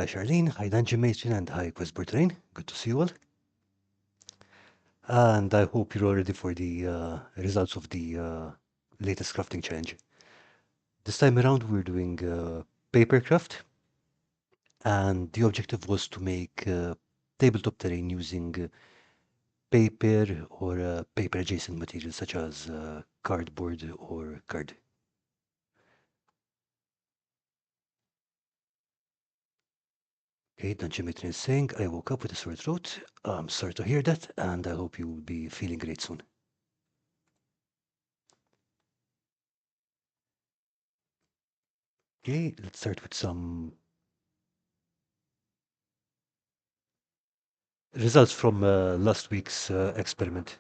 Charlene, hi Dungeon Matron, and hi Quizbertrain. Good to see you all. And I hope you're all ready for the results of the latest crafting challenge. This time around, we're doing paper craft, and the objective was to make tabletop terrain using paper or paper adjacent materials such as cardboard or card. Okay, Dungeon Matron is saying, I woke up with a sore throat. I'm sorry to hear that, and I hope you will be feeling great soon. Okay, let's start with some results from last week's experiment.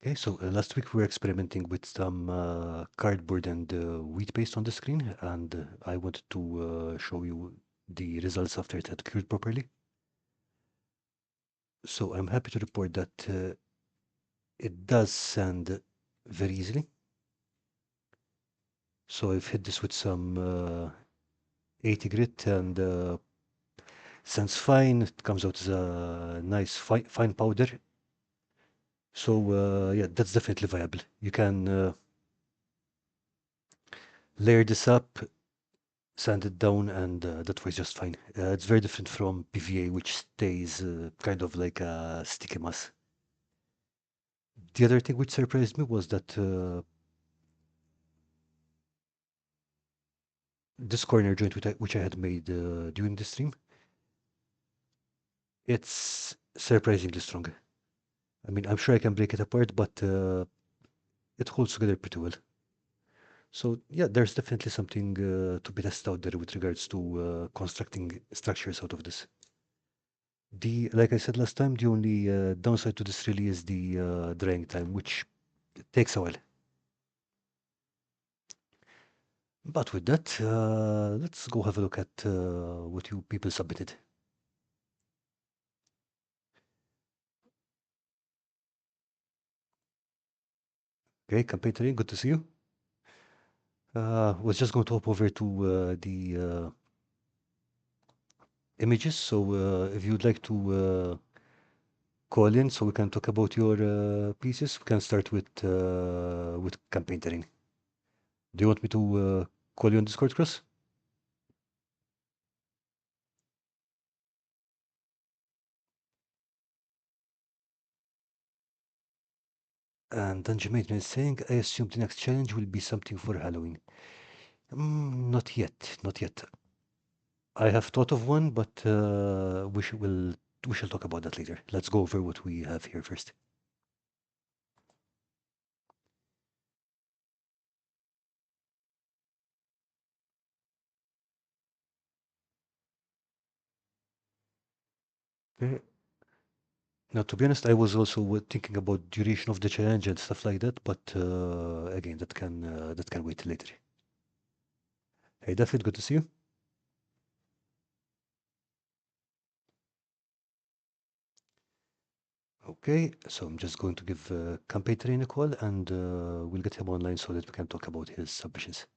Okay, so last week we were experimenting with some cardboard and wheat paste on the screen, and I wanted to show you the results after it had cured properly. So I'm happy to report that it does sand very easily. So I've hit this with some 80 grit and sands fine. It comes out as a nice fine powder. So yeah, that's definitely viable. You can layer this up, sand it down, and that was just fine. It's very different from PVA, which stays kind of like a sticky mass. The other thing which surprised me was that this corner joint, which I had made during the stream, it's surprisingly strong. I mean, I'm sure I can break it apart, but it holds together pretty well. So yeah, there's definitely something to be tested out there with regards to constructing structures out of this. Like I said last time, the only downside to this really is the drying time, which takes a while. But with that, let's go have a look at what you people submitted. Okay, campaign terrain, good to see you. Was just going to hop over to the images. So if you'd like to call in so we can talk about your pieces, we can start with campaign terrain. Do you want me to call you on Discord, Chris? And Dungeon Maiden is saying, I assume the next challenge will be something for Halloween. Not yet, not yet. I have thought of one, but we shall talk about that later. Let's go over what we have here first. Okay. Now, to be honest, I was also thinking about duration of the challenge and stuff like that, but again, that can wait till later. Hey, David, good to see you. Okay, so I'm just going to give campaign train a call, and we'll get him online so that we can talk about his submissions.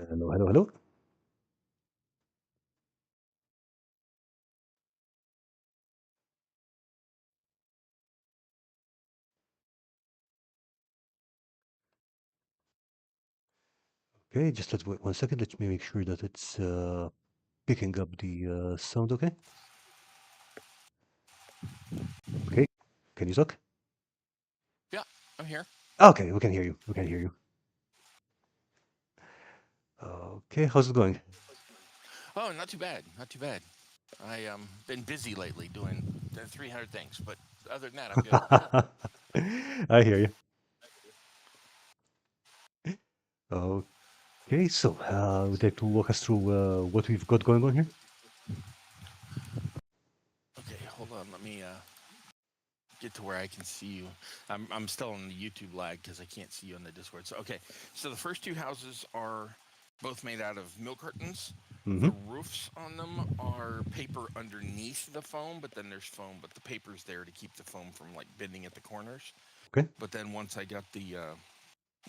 Hello, hello, hello. Okay, just let one second. Let me make sure that it's picking up the sound. Okay. Okay. Can you talk? Yeah, I'm here. Okay, we can hear you. We can hear you. Okay, how's it going? Oh, not too bad. Not too bad. I been busy lately doing 300 things, but other than that, I'm good. I hear you. Okay, so would you like to walk us through what we've got going on here? Okay, hold on. Let me get to where I can see you. I'm still on the YouTube lag because I can't see you on the Discord. So okay, so the first two houses are both made out of milk cartons. Mm-hmm. The roofs on them are paper underneath the foam, but then there's foam, but the paper's there to keep the foam from like bending at the corners. Okay. But then once I got the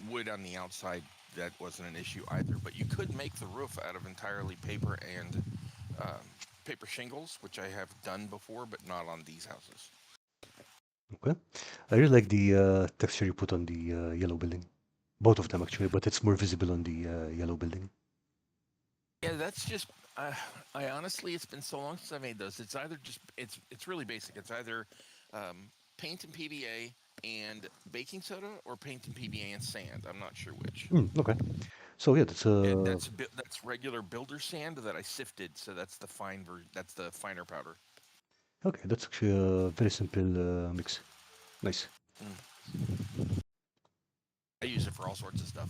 wood on the outside, that wasn't an issue either. But you could make the roof out of entirely paper and um, paper shingles, which I have done before, but not on these houses. Okay. I really like the texture you put on the yellow building. Both of them actually, but it's more visible on the yellow building. Yeah, that's just. Uh, I honestly, it's been so long since I made those. It's either just it's really basic. It's either paint and PVA and baking soda, or paint and PVA and sand. I'm not sure which. Okay. So yeah, that's That's regular builder sand that I sifted, so that's the fine That's the finer powder. okay. That's actually a very simple mix. Nice. Mm. I use it for all sorts of stuff.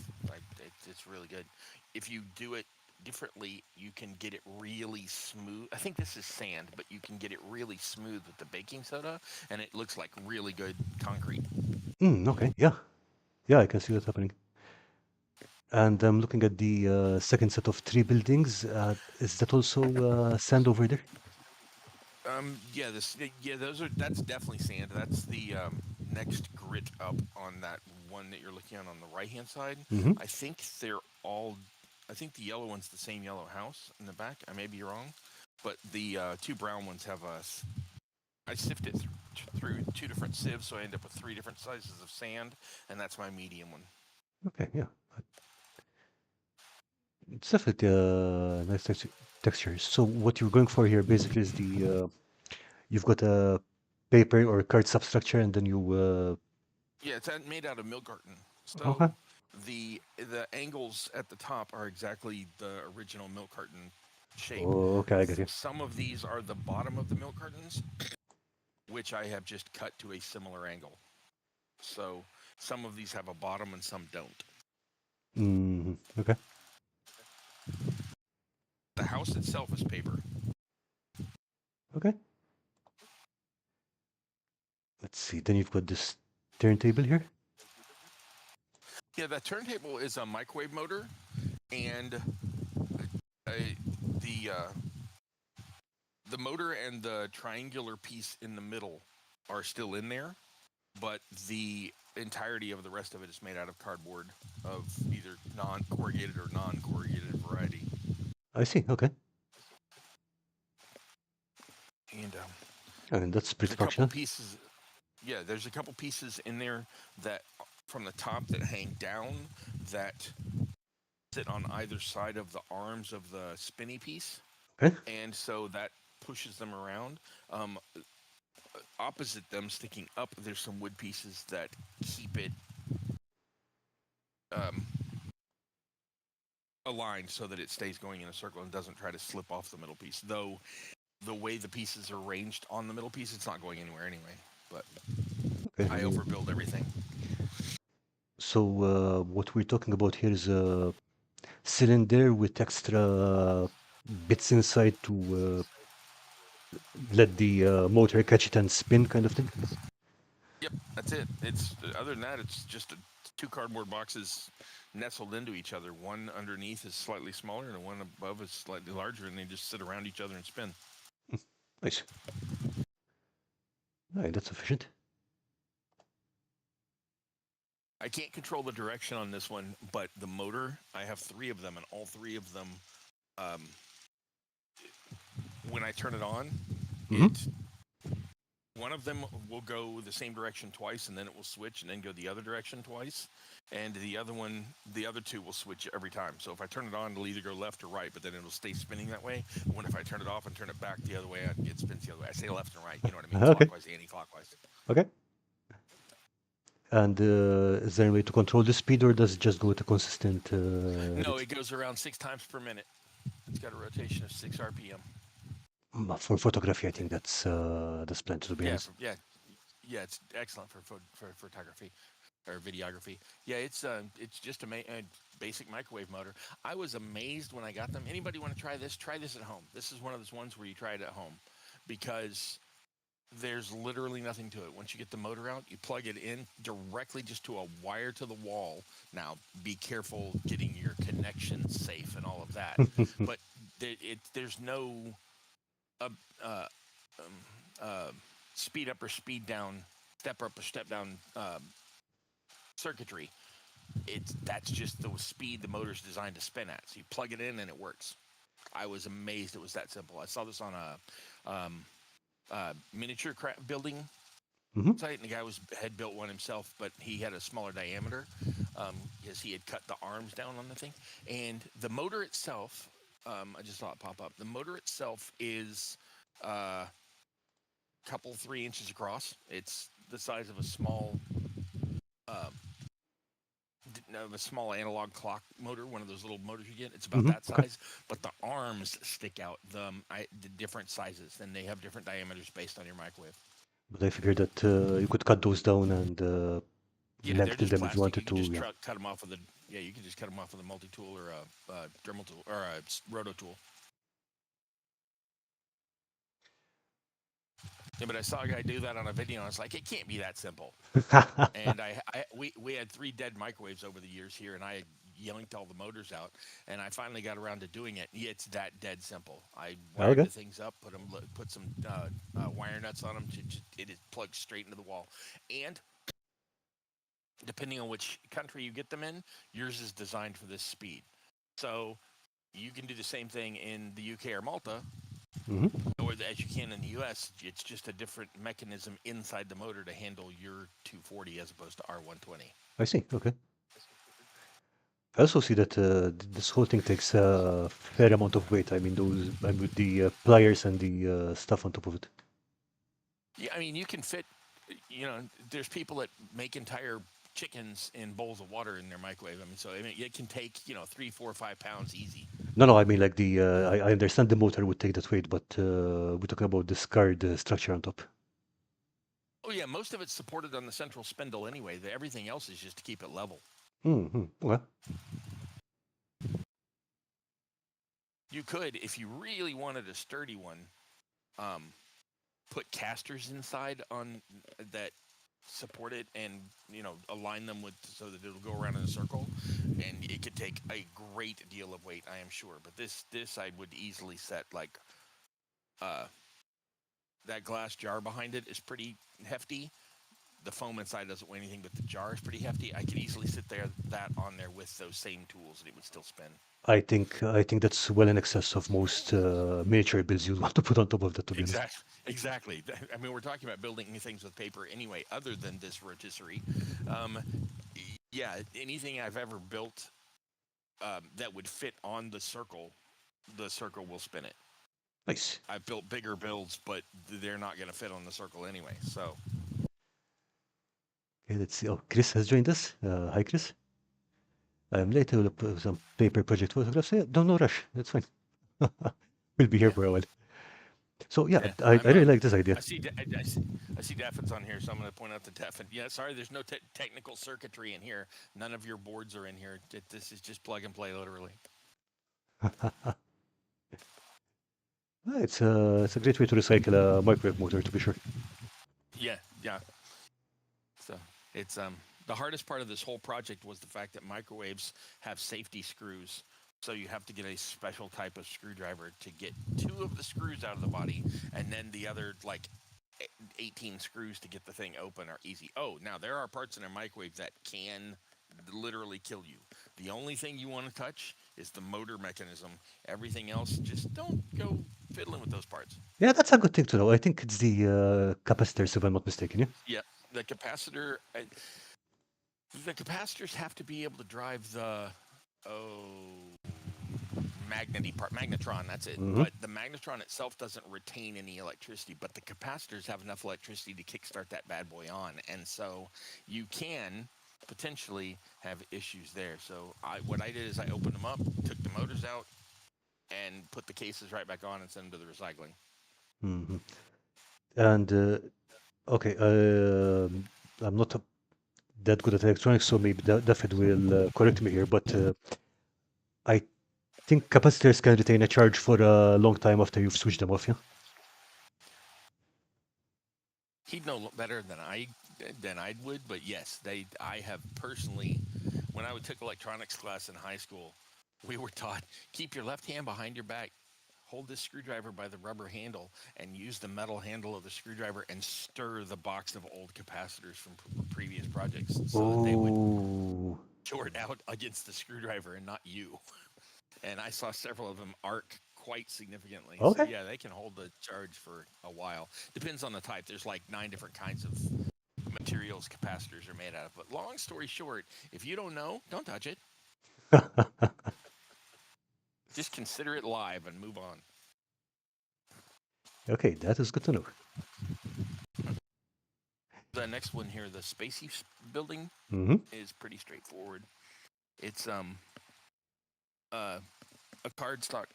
It's really good. If you do it differently, you can get it really smooth. I think this is sand, but you can get it really smooth with the baking soda, and it looks like really good concrete. Okay. Yeah. Yeah, I can see that happening. And I'm looking at the second set of three buildings. Is that also sand over there? Yeah, that's definitely sand. That's the next grit up on that one that you're looking at on the right hand side. Mm-hmm. I think they're all. I think the yellow one's the same yellow house in the back. I may be wrong, but the two brown ones have us. I sifted through two different sieves, so I end up with three different sizes of sand, and that's my medium one. Okay. Yeah. It's definitely nice texture. So what you're going for here basically is the you've got a paper or card substructure, and then you Yeah, it's made out of milk carton. okay. So the angles at the top are exactly the original milk carton shape. Oh, okay, I get you. Some of these are the bottom of the milk cartons, which I have just cut to a similar angle. So some of these have a bottom and some don't. Okay. The house itself is paper. Okay. Let's see. Then you've got this turntable here. Yeah, that turntable is a microwave motor, and uh, the uh, the motor and the triangular piece in the middle are still in there, but the entirety of the rest of it is made out of cardboard of either non-corrugated or non-corrugated variety. I see. Okay. And I mean, that's there's pretty a couple functional. pieces. Yeah, there's a couple pieces in there that from the top that hang down that sit on either side of the arms of the spinny piece, Okay. and so that pushes them around. Opposite them, sticking up, there's some wood pieces that keep it um, aligned so that it stays going in a circle and doesn't try to slip off the middle piece. Though the way the pieces are arranged on the middle piece, it's not going anywhere anyway. But Okay. I I mean, overbuild everything. so what we're talking about here is a cylinder with extra bits inside to let the motor catch it and spin, kind of thing. Yep, that's it. It's other than that, it's just two cardboard boxes nestled into each other. One underneath is slightly smaller, and the one above is slightly larger, and they just sit around each other and spin. Nice. All right, that's efficient. I can't control the direction on this one, but the motor, I have three of them, and all three of them, um, when I turn it on, Mm-hmm. it one of them will go the same direction twice, and then it will switch and then go the other direction twice. And the other two will switch every time. So if I turn it on, it'll either go left or right, but then it'll stay spinning that way. When if I turn it off and turn it back the other way, it spins the other way. I say left and right, you know what I mean? Okay. Clockwise, anti-clockwise. Okay. And is there a way to control the speed, or does it just go with a consistent No, rate? it goes around 6 times per minute. It's got a rotation of 6 RPM. For photography, I think that's plenty, to be Yeah, honest. yeah, it's excellent for photography or videography. Yeah, it's just a basic microwave motor. I was amazed when I got them. Anybody want to try this? Try this at home. This is one of those ones where you try it at home because there's literally nothing to it. Once you get the motor out, you plug it in directly just to a wire to the wall. Now, be careful getting your connection safe and all of that. But there's no uh, uh, um, uh, speed up or speed down, step up or step down circuitry. That's just the speed the motor's designed to spin at. So you plug it in and it works. I was amazed it was that simple. I saw this on a miniature building Hmm. site, and the guy had built one himself, but he had a smaller diameter because he had cut the arms down on the thing. And the motor itself, I just saw it pop up. The motor itself is a couple 3 inches across. It's the size of a uh, of a small analog clock motor, one of those little motors you get. It's about Hmm. that Okay. size, but the arms stick out the different sizes, and they have different diameters based on your microwave. But I figured that you could cut those down and Yeah, they're lengthen just them if you plastic. You wanted can to. just Yeah. cut them off with a yeah. You can just cut them off with a multi tool or a Dremel tool or a roto tool. Yeah, but I saw a guy do that on a video, and I was like, it can't be that simple. And we had 3 dead microwaves over the years here, and I yanked all the motors out, and I finally got around to doing it. It's that dead simple. I wired Okay. the things up, put some wire nuts on them. It is plugged straight into the wall, and depending on which country you get them in, yours is designed for this speed. So you can do the same thing in the UK or Malta, Hmm. or as you can in the US. It's just a different mechanism inside the motor to handle your 240 as opposed to R120. I see. Okay. I also see that this whole thing takes a fair amount of weight. I mean, with the pliers and the stuff on top of it. Yeah, I mean, you can fit. There's people that make entire chickens in bowls of water in their microwave. I mean, it can take 3, 4, 5 pounds easy. No, no, I mean like I understand the motor would take that weight, but we're talking about the scarred structure on top. Oh yeah, most of it's supported on the central spindle anyway. Everything else is just to keep it level. Mm-hmm. Okay. You could, if you really wanted a sturdy one, um, put casters inside on that support it, and align them with so that it'll go around in a circle, and it could take a great deal of weight, I am sure. But this I would easily set like uh, that glass jar behind it is pretty hefty. The foam inside doesn't weigh anything, but the jar is pretty hefty. I could easily sit that on there with those same tools, and it would still spin. I think that's well in excess of most miniature builds you'd want to put on top of that, to be honest. Exactly. I mean, we're talking about building things with paper anyway, other than this rotisserie. Um, yeah, anything I've ever built that would fit on the circle will spin it. Nice. I've built bigger builds, but they're not going to fit on the circle anyway. So, Okay, let's see. Oh, Chris has joined us. Hi, Chris. I'm late to some paper project photographs. Yeah, no rush. That's fine. We'll be here yeah, for a while. So yeah, yeah. I really like this idea. I see Daffins on here, so I'm going to point out the Daffin. Yeah, sorry, there's no technical circuitry in here. None of your boards are in here. This is just plug and play, literally. It's a great way to recycle a microwave motor, to be sure. Yeah, yeah. So it's the hardest part of this whole project was the fact that microwaves have safety screws. So you have to get a special type of screwdriver to get 2 of the screws out of the body, and then the other 18 screws to get the thing open are easy. Oh, now there are parts in a microwave that can literally kill you. The only thing you want to touch is the motor mechanism. Everything else, just don't go fiddling with those parts. Yeah, that's a good thing to know. I think it's the capacitors, if I'm not mistaken. Yeah. Yeah, the capacitor. The capacitors have to be able to drive the magnetron. That's it. Hmm. But the magnetron itself doesn't retain any electricity. But the capacitors have enough electricity to kickstart that bad boy on, and so you can potentially have issues there. So what I did is I opened them up, took the motors out, and put the cases right back on and sent them to the recycling. Hmm. And okay, I'm not that good at electronics, so maybe David will correct me here. But I think capacitors can retain a charge for a long time after you've switched them off. Yeah. he'd know better than I would, but yes, they. I have personally, when I would took electronics class in high school, we were taught keep your left hand behind your back, hold this screwdriver by the rubber handle, and use the metal handle of the screwdriver and stir the box of old capacitors from previous projects so that they would Oh, short out against the screwdriver and not you. And I saw several of them arc quite significantly. So okay. yeah, they can hold the charge for a while. Depends on the type. There's like 9 different kinds of materials capacitors are made out of. But long story short, if you don't know, don't touch it. Just consider it live and move on. Okay, that is good to know. The next one here, the Spacey building, Mm-hmm. is pretty straightforward. It's uh, a cardstock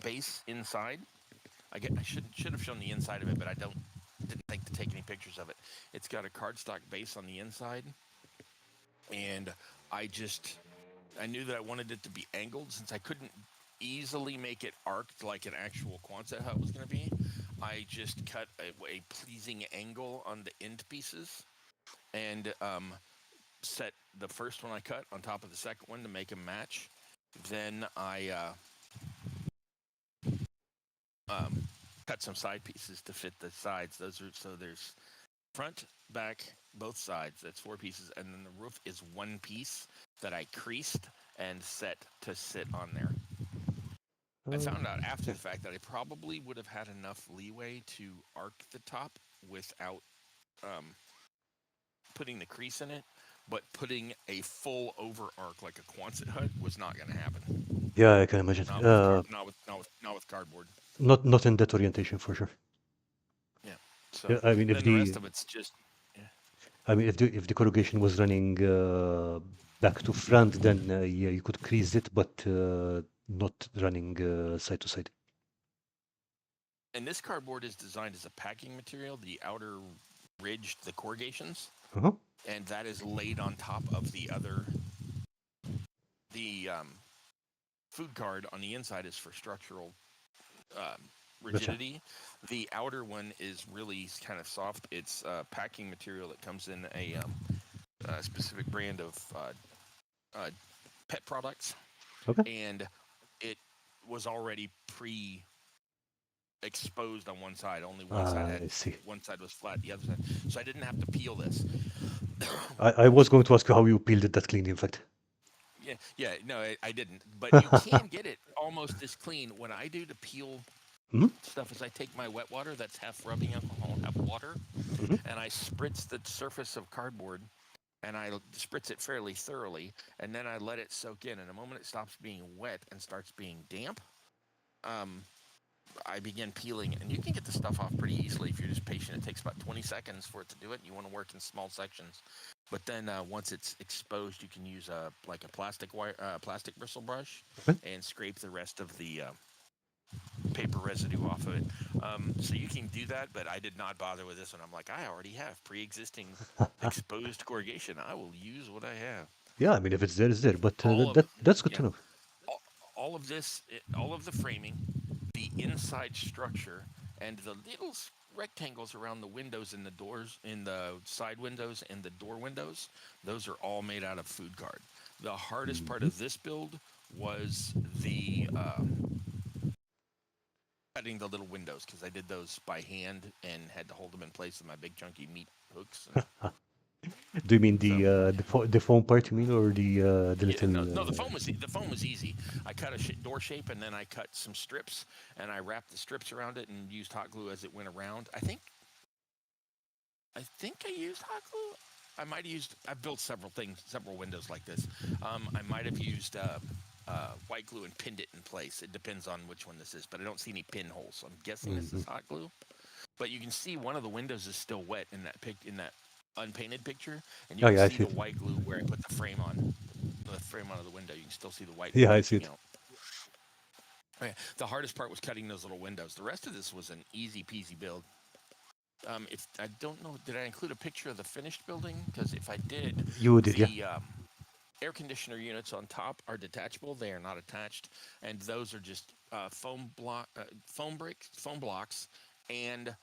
base inside. I should have shown the inside of it, but I didn't think to take any pictures of it. It's got a cardstock base on the inside, and I just I knew that I wanted it to be angled since I couldn't easily make it arced like an actual Quonset hut was going to be. I just cut a pleasing angle on the end pieces and set the first one I cut on top of the second one to make them match. Then I um, cut some side pieces to fit the sides. Those are so there's front, back, both sides. That's 4 pieces, and then the roof is one piece that I creased and set to sit on there. I found out after Yeah. the fact that I probably would have had enough leeway to arc the top without um, putting the crease in it, but putting a full over arc like a Quonset hut was not going to happen. Yeah, I can imagine. Not with cardboard. Not in that orientation for sure. Yeah. Yeah, So I mean, then the rest of it's just yeah. if the corrugation was running back to front, then yeah, you could crease it, but not running side to side. And this cardboard is designed as a packing material. The outer ridge, the corrugations, Uh-huh. and that is laid on top of the food card on the inside is for structural um, Gotcha. rigidity. The outer one is really kind of soft. It's packing material that comes in a specific brand of uh, pet products, Okay. and it was already exposed on one side. Only I see. one side was flat, the other side. So I didn't have to peel this. I was going to ask you how you peeled it that clean, in fact. Yeah, yeah, no, I didn't. But you can get it almost as clean. What I do to peel Hmm. stuff is I take my wet water that's half rubbing alcohol, half water, Hmm. and I spritz the surface of cardboard and I spritz it fairly thoroughly, and then I let it soak in. And the moment it stops being wet and starts being damp, um, I begin peeling, and you can get the stuff off pretty easily if you're just patient. It takes about 20 seconds for it to do it. And you want to work in small sections, but then once it's exposed, you can use like a plastic bristle brush, Okay. and scrape the rest of the paper residue off of it. So you can do that, but I did not bother with this one. I'm like, I already have pre-existing exposed corrugation. I will use what I have. Yeah, I mean, if it's there, it's there. But All of that's good yeah, to know. all of this, all of the framing, the inside structure, and the little rectangles around the windows and the doors, in the side windows and the door windows, those are all made out of food card. The hardest part Hmm. of this build was the cutting the little windows because I did those by hand and had to hold them in place with my big chunky meat hooks. And Do you mean so the foam part? You mean, or the yeah, little? no, the foam was easy. I cut a door shape and then I cut some strips and I wrapped the strips around it and used hot glue as it went around. I think I used hot glue. I might have used. I've built several things, several windows like this. I might have used white glue and pinned it in place. It depends on which one this is, but I don't see any pinholes, so I'm guessing this Hmm. is hot glue. But you can see one of the windows is still wet in that unpainted picture, and you Oh can yeah, I see see the it. white glue where I put the frame onto the window. You can still see the white glue Yeah, I see leaking it. out. Okay. The hardest part was cutting those little windows. The rest of this was an easy peasy build. If I don't know, did I include a picture of the finished building? Because if I did, You did, yeah. the air conditioner units on top are detachable. They are not attached, and those are just foam blocks, and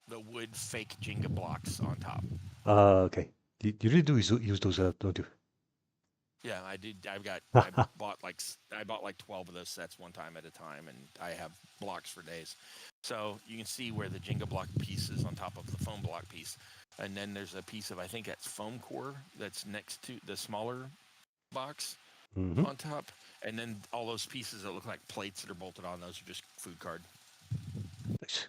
the wood fake Jenga blocks on top. Okay. You really do use those, don't you? Yeah, I did. I bought like 12 of those sets one time at a time, and I have blocks for days. So you can see where the Jenga block piece is on top of the foam block piece, and then there's a piece of, I think that's foam core that's next to the smaller box Hmm. on top, and then all those pieces that look like plates that are bolted on. Those are just food card. Nice.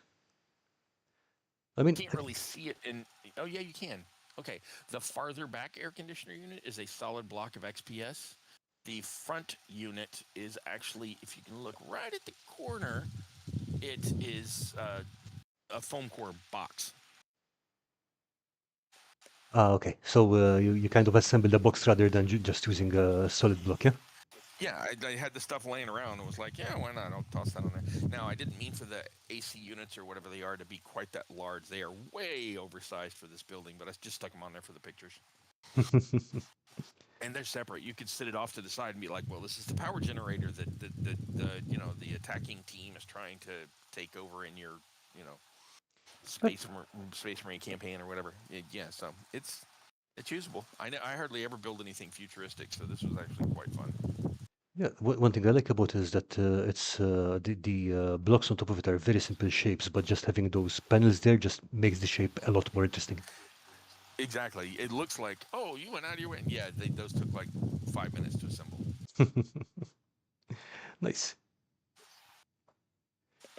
I mean, Can't really see it in. Oh yeah, you can. Okay, the farther back air conditioner unit is a solid block of XPS. The front unit is actually, if you can look right at the corner, it is a foam core box. okay. So you kind of assemble the box rather than just using a solid block, yeah? Yeah, I had the stuff laying around and was like, yeah, why not? I'll toss that on there. Now, I didn't mean for the AC units or whatever they are to be quite that large. They are way oversized for this building, but I just stuck them on there for the pictures. And they're separate. You could sit it off to the side and be like, well, this is the power generator that the attacking team is trying to take over in your you know But space marine campaign or whatever. Yeah, so it's usable. I hardly ever build anything futuristic, so this was actually quite fun. yeah, one thing I like about it is that it's the blocks on top of it are very simple shapes, but just having those panels there just makes the shape a lot more interesting. Exactly. It looks like, oh, you went out of your way. Yeah, those took like 5 minutes to assemble. Nice.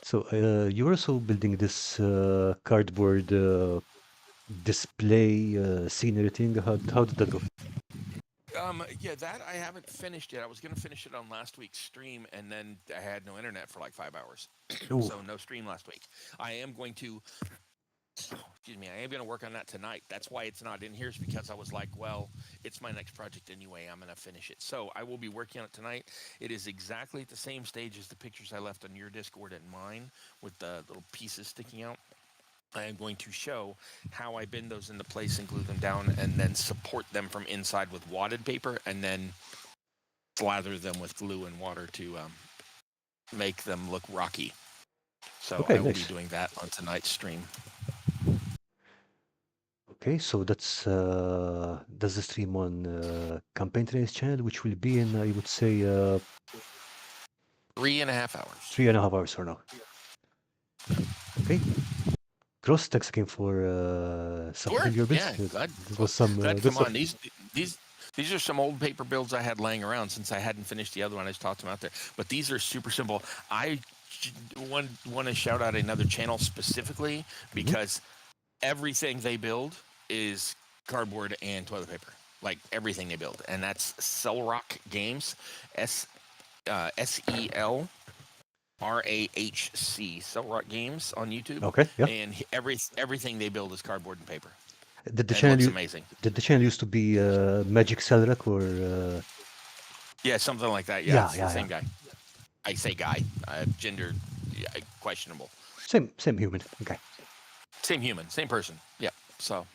So you're also building this cardboard display scenery thing. How did that go? Yeah, that I haven't finished yet. I was gonna finish it on last week's stream, and then I had no internet for like 5 hours, Oh, so no stream last week. I am going to, excuse me, I am going to work on that tonight. That's why it's not in here, is because I was like, well, it's my next project anyway. I'm going to finish it. So I will be working on it tonight. It is exactly at the same stage as the pictures I left on your Discord and mine, with the little pieces sticking out. I am going to show how I bend those into place and glue them down, and then support them from inside with wadded paper, and then slather them with glue and water to make them look rocky. So okay, I will be nice. doing that on tonight's stream. Okay, so that's the stream on Campaign Trace channel, which will be in, I would say, 3.5 hours. 3.5 hours from now. Okay, Cross, thanks again for Sure. submitting your builds. Yeah. Glad. This was some Glad to good come on. stuff. These are some old paper builds I had laying around since I hadn't finished the other one. I just tossed them out there. But these are super simple. I want to shout out another channel specifically Mhm. because everything they build is cardboard and toilet paper. Like everything they build, and that's Cellrock Games, SELRAHC, Cellrock Games on YouTube, Okay, yeah. and everything they build is cardboard and paper, Did the and channel looks u- amazing. did the channel used to be Magic Cellrack or Yeah, something like that. Yeah, yeah, it's the yeah, yeah. same guy. I say guy, gender questionable. Same human. Okay. Same human, same person. Yeah. So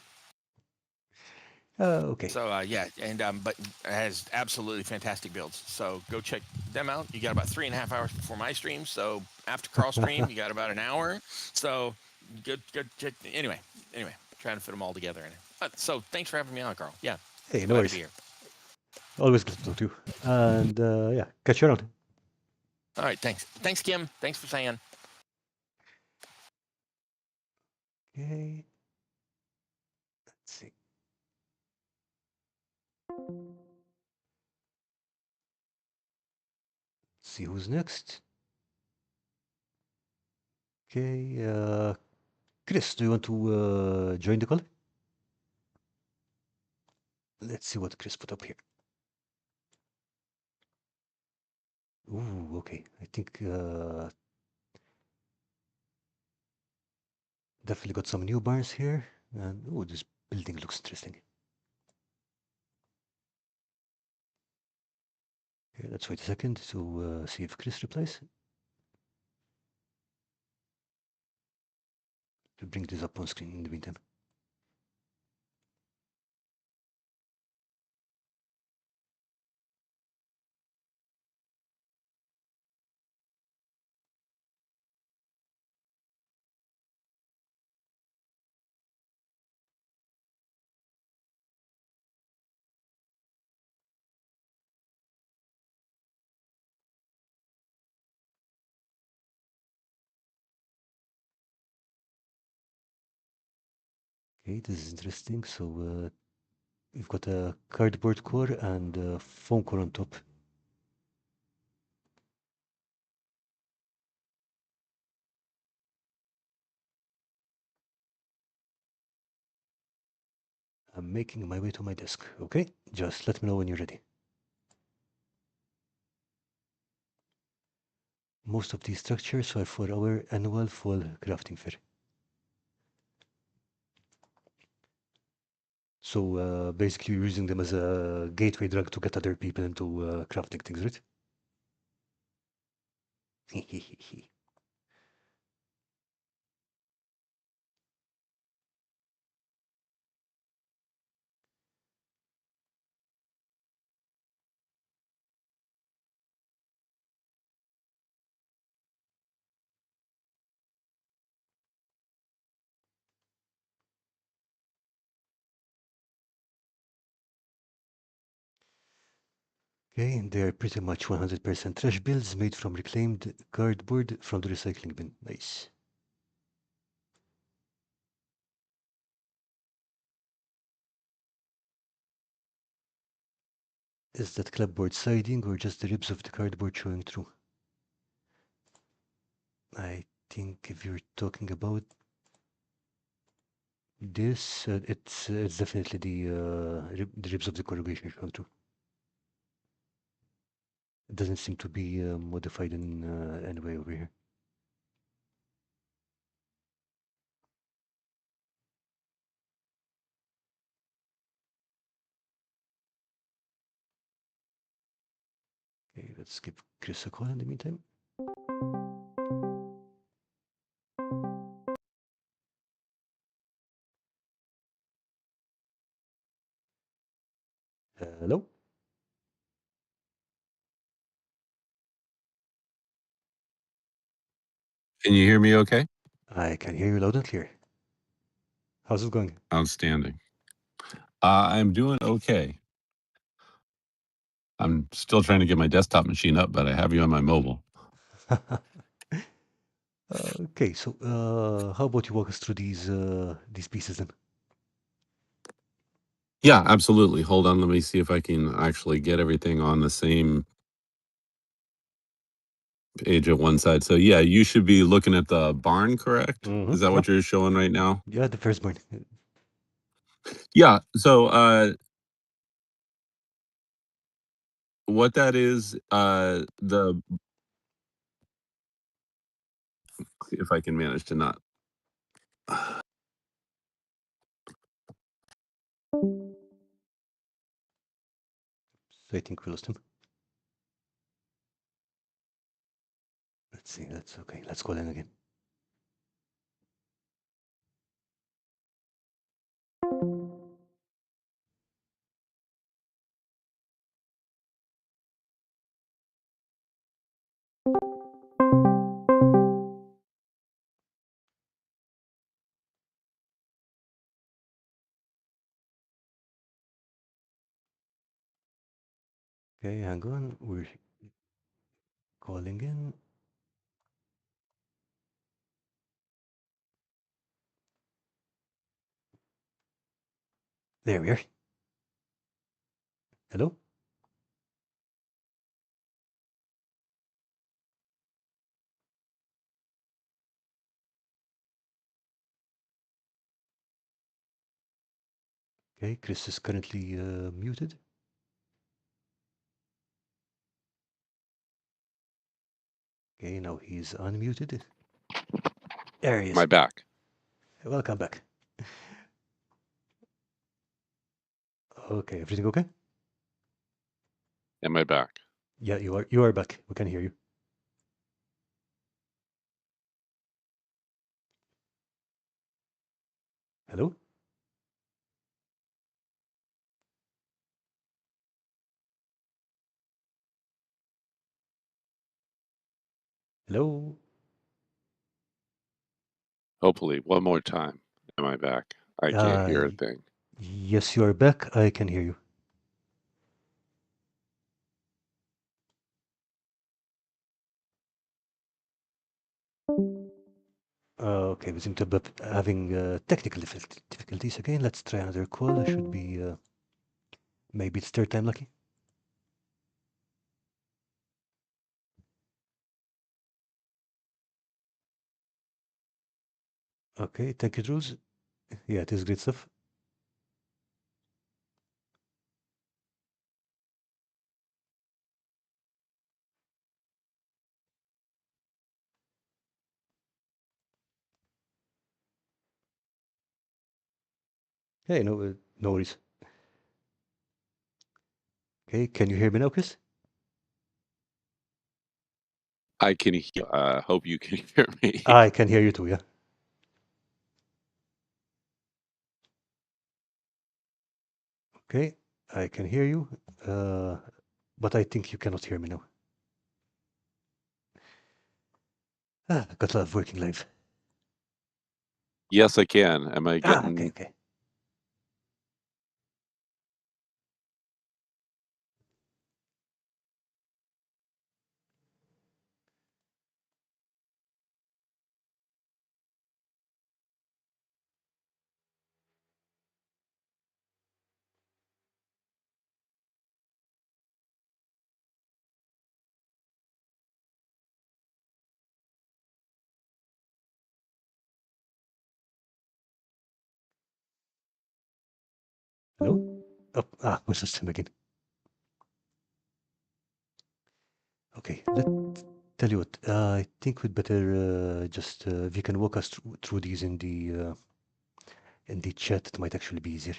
Okay. yeah, and but it has absolutely fantastic builds. So go check them out. You got about 3.5 hours before my stream. So after Carl stream, you got about an hour. So good check. Anyway, trying to fit them all together. So thanks for having me on, Carl. Yeah, Hey, no glad to be worries. here. Always good to talk to you. And yeah, catch you around. All right, thanks, Kim. Thanks for saying. Okay. Let's see. See who's next. Okay. Chris, do you want to join the call? Let's see what Chris put up here. Ooh, okay. I think definitely got some new barns here. And oh, this building looks interesting. Okay, let's wait a second to see if Chris replies. To bring this up on screen in the meantime. Okay, this is interesting. So we've got a cardboard core and a foam core on top. I'm making my way to my desk. Okay, just let me know when you're ready. Most of these structures are for our annual fall crafting fair. So basically, you're using them as a gateway drug to get other people into crafting things, right? Okay, and they're pretty much 100% trash bills made from reclaimed cardboard from the recycling bin. Nice. Is that clapboard siding or just the ribs of the cardboard showing through? I think if you're talking about this, it's definitely the ribs of the corrugation showing through. It doesn't seem to be modified in any way over here. Okay, let's give Chris a call in the meantime. Hello? Can you hear me okay? I can hear you loud and clear. How's it going? Outstanding. I'm doing okay. I'm still trying to get my desktop machine up, but I have you on my mobile. Okay, so how about you walk us through these pieces then? Yeah, absolutely. Hold on. Let me see if I can actually get everything on the same page at one side. So, yeah, you should be looking at the barn, correct? Is that Yep. what you're showing right now? Yeah, the first one. Yeah. So, what that is, if I can manage to not. So I think we lost him. Let's see. That's okay. Let's call in again. Okay, hang on. We're calling in. There we are. Hello? Okay, Chris is currently muted. Okay, now he's unmuted. There he My is. back. Welcome back. Okay, everything okay? Am I back? Yeah, you are. You are back. We can hear you. Hello? Hello? Hopefully, one more time. Am I back? I can't hear a thing. Yes, you are back. I can hear you. Okay, we seem to be having technical difficulties again. Let's try another call. It should be maybe it's third time lucky. Okay, thank you, Jules. Yeah, it is great stuff. Hey, no worries. Okay, can you hear me now, Chris? I can hope you can hear me. I can hear you too, yeah. Okay, I can hear you, but I think you cannot hear me now. Got love working live. Yes, I can. Am I Okay, getting? okay. Hello? We lost him again. Okay, let's tell you what. I think we'd better just if you can walk us through these in the chat, it might actually be easier.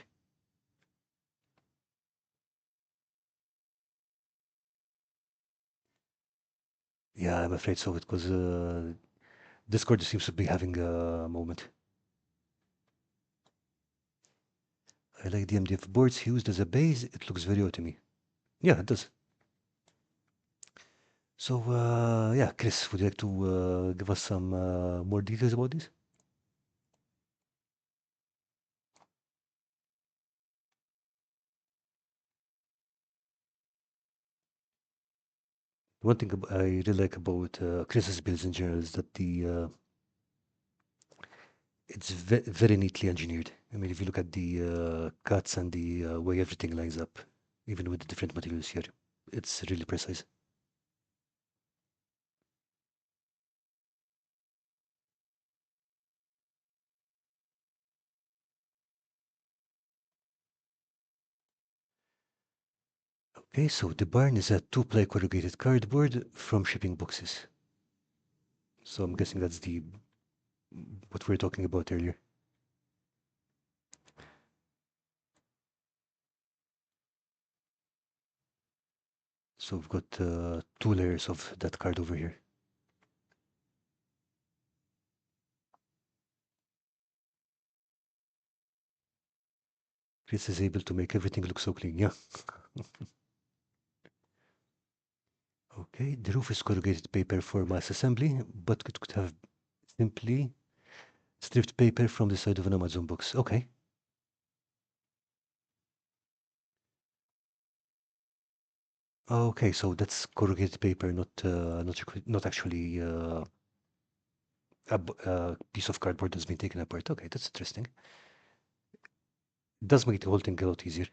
Yeah, I'm afraid so, because Discord seems to be having a moment. I like the MDF boards used as a base. It looks very old to me. Yeah, it does. So, yeah, Chris, would you like to give us some more details about this? One thing I really like about Chris's builds in general is that it's very neatly engineered. I mean, if you look at the cuts and the way everything lines up, even with the different materials here, it's really precise. Okay, so the barn is a two-ply corrugated cardboard from shipping boxes. So I'm guessing that's the what we were talking about earlier. So we've got two layers of that card over here. Chris is able to make everything look so clean, yeah. Okay, the roof is corrugated paper for mass assembly, but it could have simply stripped paper from the side of an Amazon box. Okay. Okay, so that's corrugated paper, not actually a piece of cardboard that's been taken apart. Okay, that's interesting. It does make the whole thing a lot easier.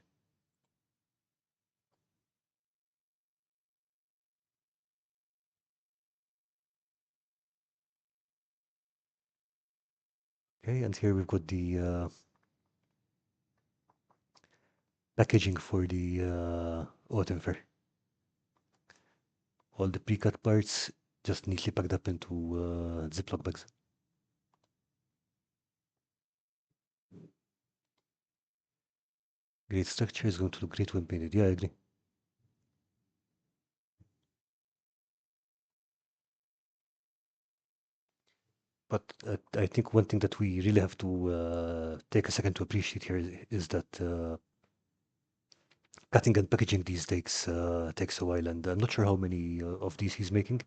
Okay, and here we've got the packaging for the autumn fair. All the pre-cut parts just neatly packed up into Ziploc bags. Great structure is going to look great when painted. Yeah, I agree. But I think one thing that we really have to take a second to appreciate here is that cutting and packaging these takes a while, and I'm not sure how many of these he's making,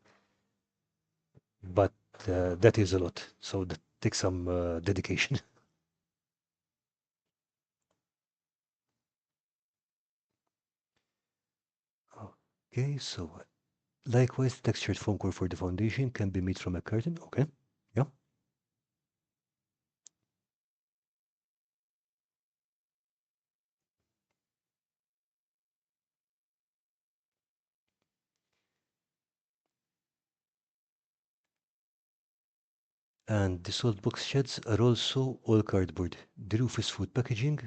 but that is a lot. So that takes some dedication. Okay, so likewise, textured foam core for the foundation can be made from a carton. Okay, yeah. And the salt box sheds are also all cardboard. The roof is food packaging,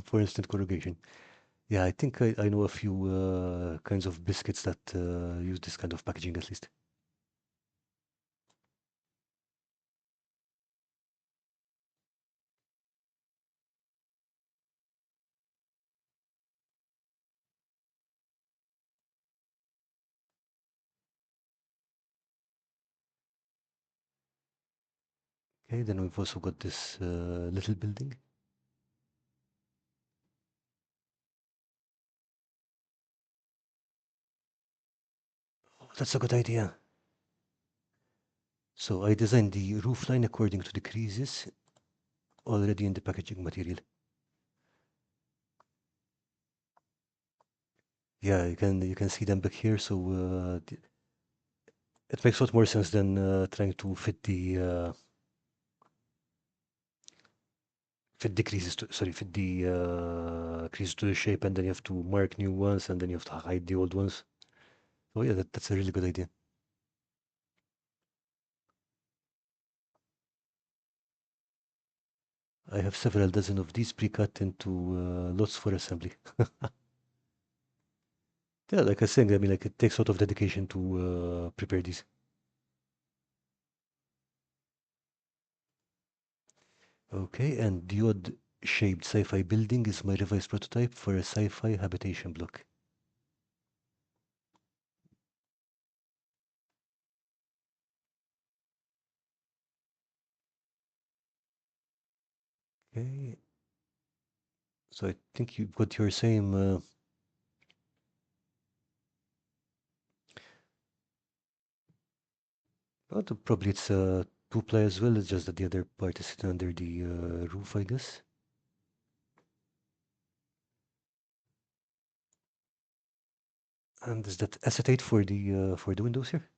for instant corrugation. Yeah, I think I know a few kinds of biscuits that use this kind of packaging at least. Okay, then we've also got this little building. Oh, that's a good idea. So I designed the roof line according to the creases already in the packaging material. Yeah, you can see them back here. So it makes a lot more sense than trying to fit the creases to the shape, and then you have to mark new ones, and then you have to hide the old ones. Oh yeah, that's a really good idea. I have several dozen of these pre-cut into lots for assembly. Yeah, like I was saying, I mean, like it takes a lot of dedication to prepare these. Okay, and the odd shaped sci-fi building is my revised prototype for a sci-fi habitation block. Okay, so I think you've got your same. Probably it's two-ply as well. It's just that the other part is sitting under the roof, I guess. And is that acetate for the windows here?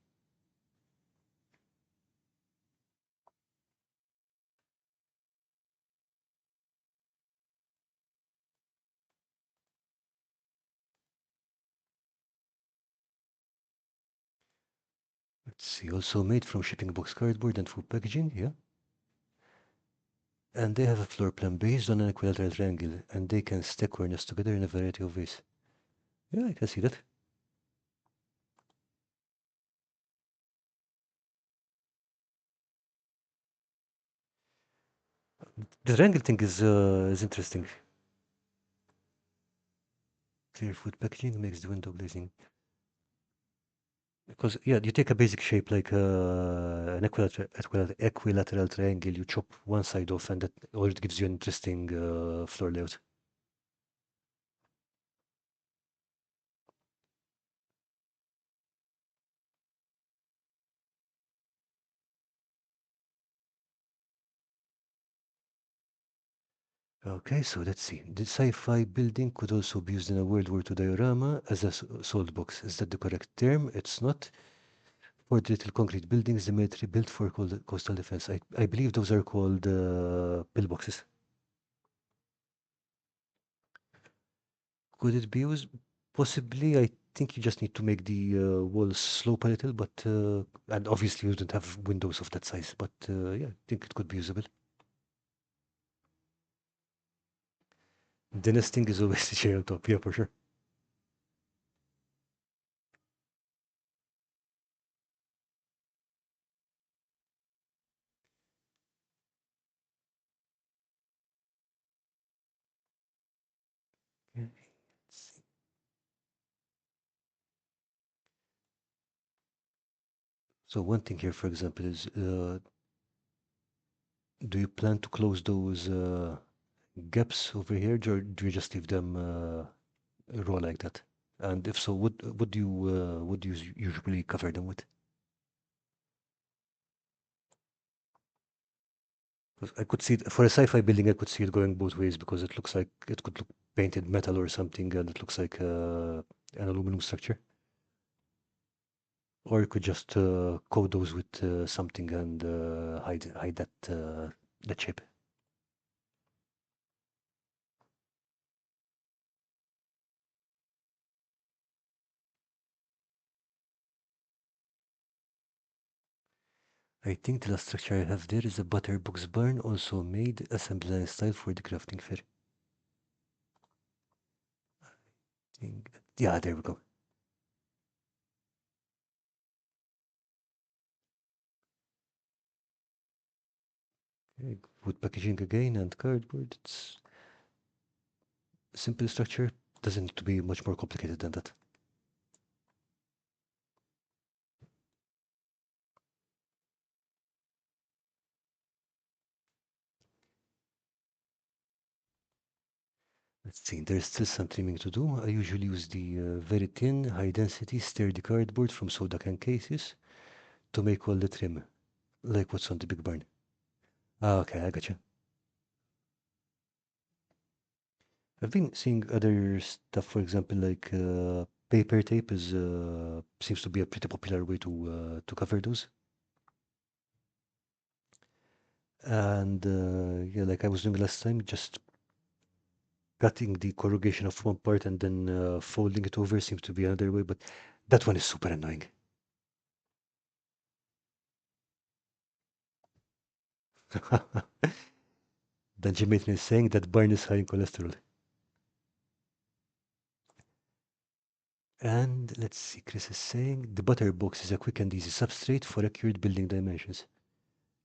Let's see. Also made from shipping box cardboard and food packaging. Yeah. And they have a floor plan based on an equilateral triangle, and they can stack corners together in a variety of ways. Yeah, I can see that. The triangle thing is interesting. Clear food packaging makes the window glazing. Because yeah, you take a basic shape like an equilateral triangle, you chop one side off, and that already gives you an interesting floor layout. Okay, so let's see. The sci-fi building could also be used in a World War II diorama as a sold box. Is that the correct term? It's not. For the little concrete buildings, the military built for coastal defense. I believe those are called pillboxes. Could it be used? Possibly. I think you just need to make the walls slope a little, but and obviously you don't have windows of that size. But yeah, I think it could be usable. The nesting is always the cherry on top. Yeah, for sure. Yeah, let's see. So one thing here, for example, is do you plan to close those gaps over here, or do you just leave them raw like that? And if so, would you usually cover them with? 'Cause I could see it for a sci-fi building. I could see it going both ways because it looks like it could look painted metal or something, and it looks like an aluminum structure. Or you could just coat those with something and hide that shape. I think the last structure I have there is a butter box barn, also made assembly style for the crafting fair. Yeah, there we go. Okay, wood packaging again and cardboard. It's a simple structure. Doesn't need to be much more complicated than that. Let's see, there's still some trimming to do. I usually use the very thin, high-density, sturdy cardboard from soda can cases to make all the trim, like what's on the big barn. Ah, okay, I gotcha. I've been seeing other stuff, for example, like paper tape is seems to be a pretty popular way to cover those. And yeah, like I was doing last time, just cutting the corrugation of one part and then folding it over seems to be another way, but that one is super annoying. Dungeon Matron is saying that barn is high in cholesterol. And let's see, Chris is saying the butter box is a quick and easy substrate for accurate building dimensions.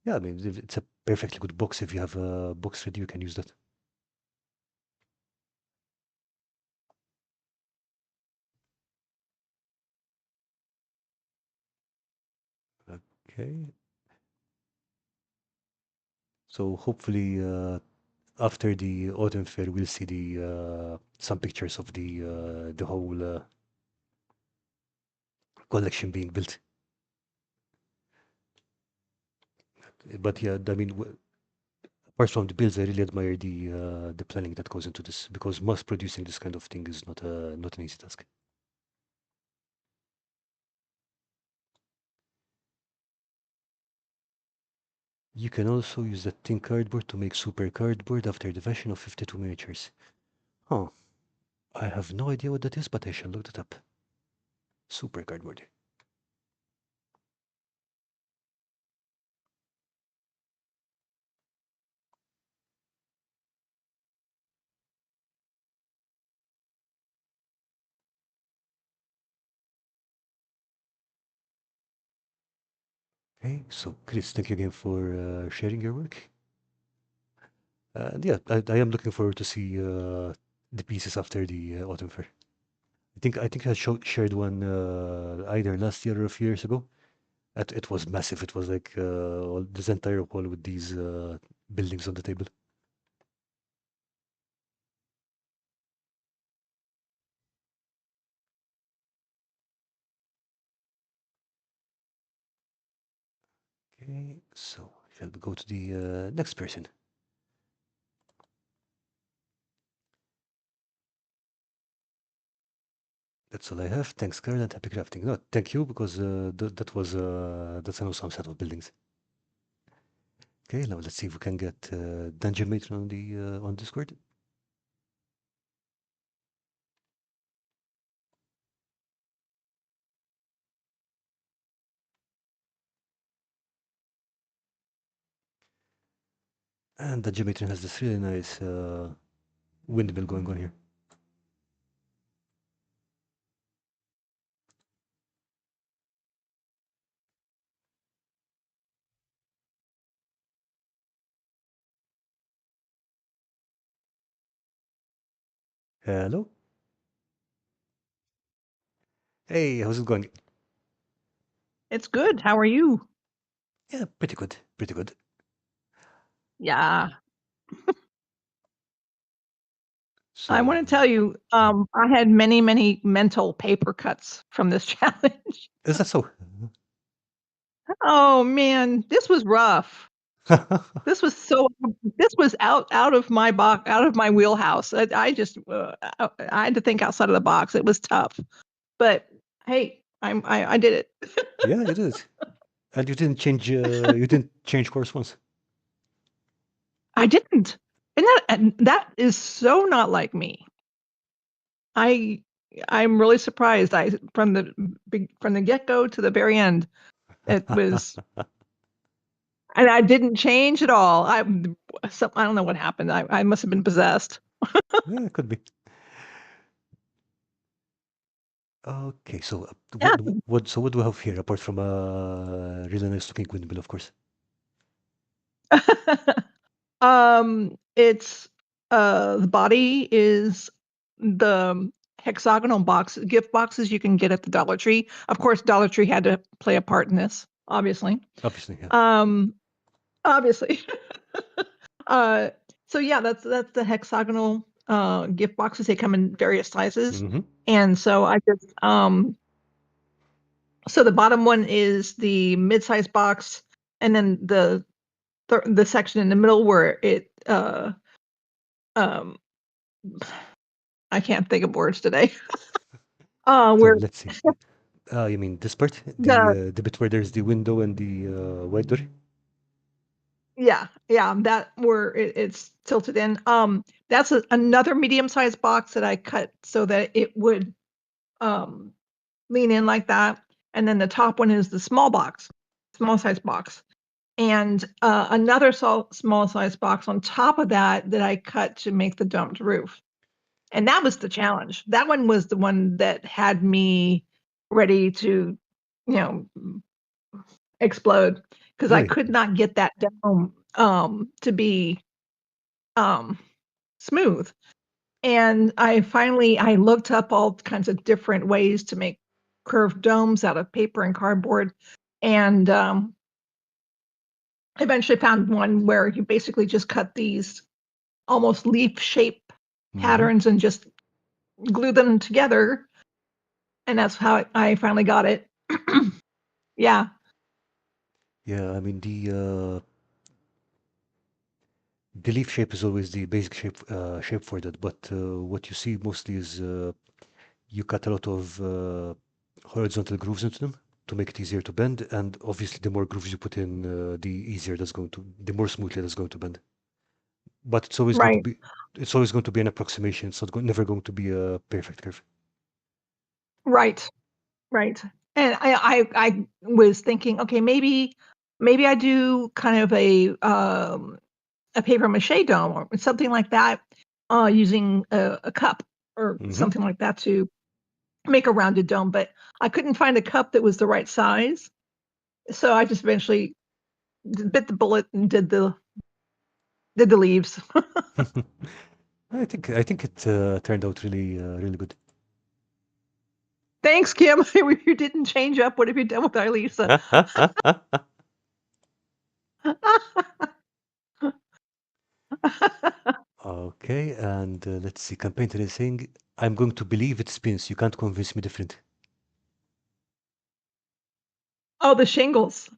Yeah, I mean, it's a perfectly good box. If you have a box ready, you can use that. Okay. So hopefully, after the autumn fair, we'll see the some pictures of the whole collection being built. But yeah, I mean, apart from the builds, I really admire the planning that goes into this because mass producing this kind of thing is not an easy task. You can also use that thin cardboard to make super cardboard after the fashion of 52 miniatures. Huh. I have no idea what that is, but I shall look that up. Super cardboard. Okay, so Chris, thank you again for sharing your work. And yeah, I am looking forward to see the pieces after the autumn fair. I think I shared one either last year or a few years ago. It was massive. It was like this entire wall with these buildings on the table. Okay, so shall we go to the next person? That's all I have. Thanks, Karl, and happy crafting. No, thank you because that's an awesome set of buildings. Okay, now let's see if we can get Dungeon Matron on Discord. And Dungeon Matron has this really nice windmill going on here. Hello. Hey, how's it going? It's good. How are you? Yeah, pretty good. Pretty good. Yeah. So I want to tell you, I had many, many mental paper cuts from this challenge. is that so? Oh man, this was rough. This was out of my box, out of my wheelhouse. I just I had to think outside of the box. It was tough, but hey, I did it. Yeah, you did. And you didn't change. You didn't change course once. I didn't, and that is so not like me. I'm really surprised. From the get go to the very end, it was And I didn't change at all. I don't know what happened. I must have been possessed. Yeah, it could be. Okay, so Yeah. what do we have here apart from a really nice looking windmill, of course? It's the body is the hexagonal gift boxes you can get at the Dollar Tree. Of course, Dollar Tree had to play a part in this, obviously. Obviously, yeah. Obviously. So yeah, that's the hexagonal gift boxes. They come in various sizes. Mm-hmm. And so I just so the bottom one is the mid-size box, and then the section in the middle where it um I can't think of words today. So Where let's see. You mean this part, the the bit where there's the window and the white door? yeah, that where it's tilted in. That's another medium-sized box that I cut so that it would um lean in like that. And then the top one is the small size box. And another small size box on top of that I cut to make the domed roof. And that was the challenge. That one was the one that had me ready to, you know, explode because I Really? could not get that dome to be smooth. And I looked up all kinds of different ways to make curved domes out of paper and cardboard, and eventually found one where you basically just cut these almost leaf shape patterns and just glue them together, and that's how I finally got it. Yeah. Yeah, I mean the leaf shape is always the basic shape for that, but what you see mostly is you cut a lot of horizontal grooves into them to make it easier to bend, and obviously the more grooves you put in, the more smoothly that's going to bend. But Right. it's always going to be an approximation. It's not never going to be a perfect curve. Right. Right. And I was thinking, okay, maybe I do kind of a paper mache dome or something like that, using a cup or something like that to make a rounded dome. But I couldn't find a cup that was the right size, so I just eventually bit the bullet and did the leaves. I think it turned out really good. Thanks, Kim. You didn't change up. What have you done with our Lisa? Okay, and let's see. Campaigner is saying, "I'm going to believe it spins. You can't convince me different." Oh, the shingles.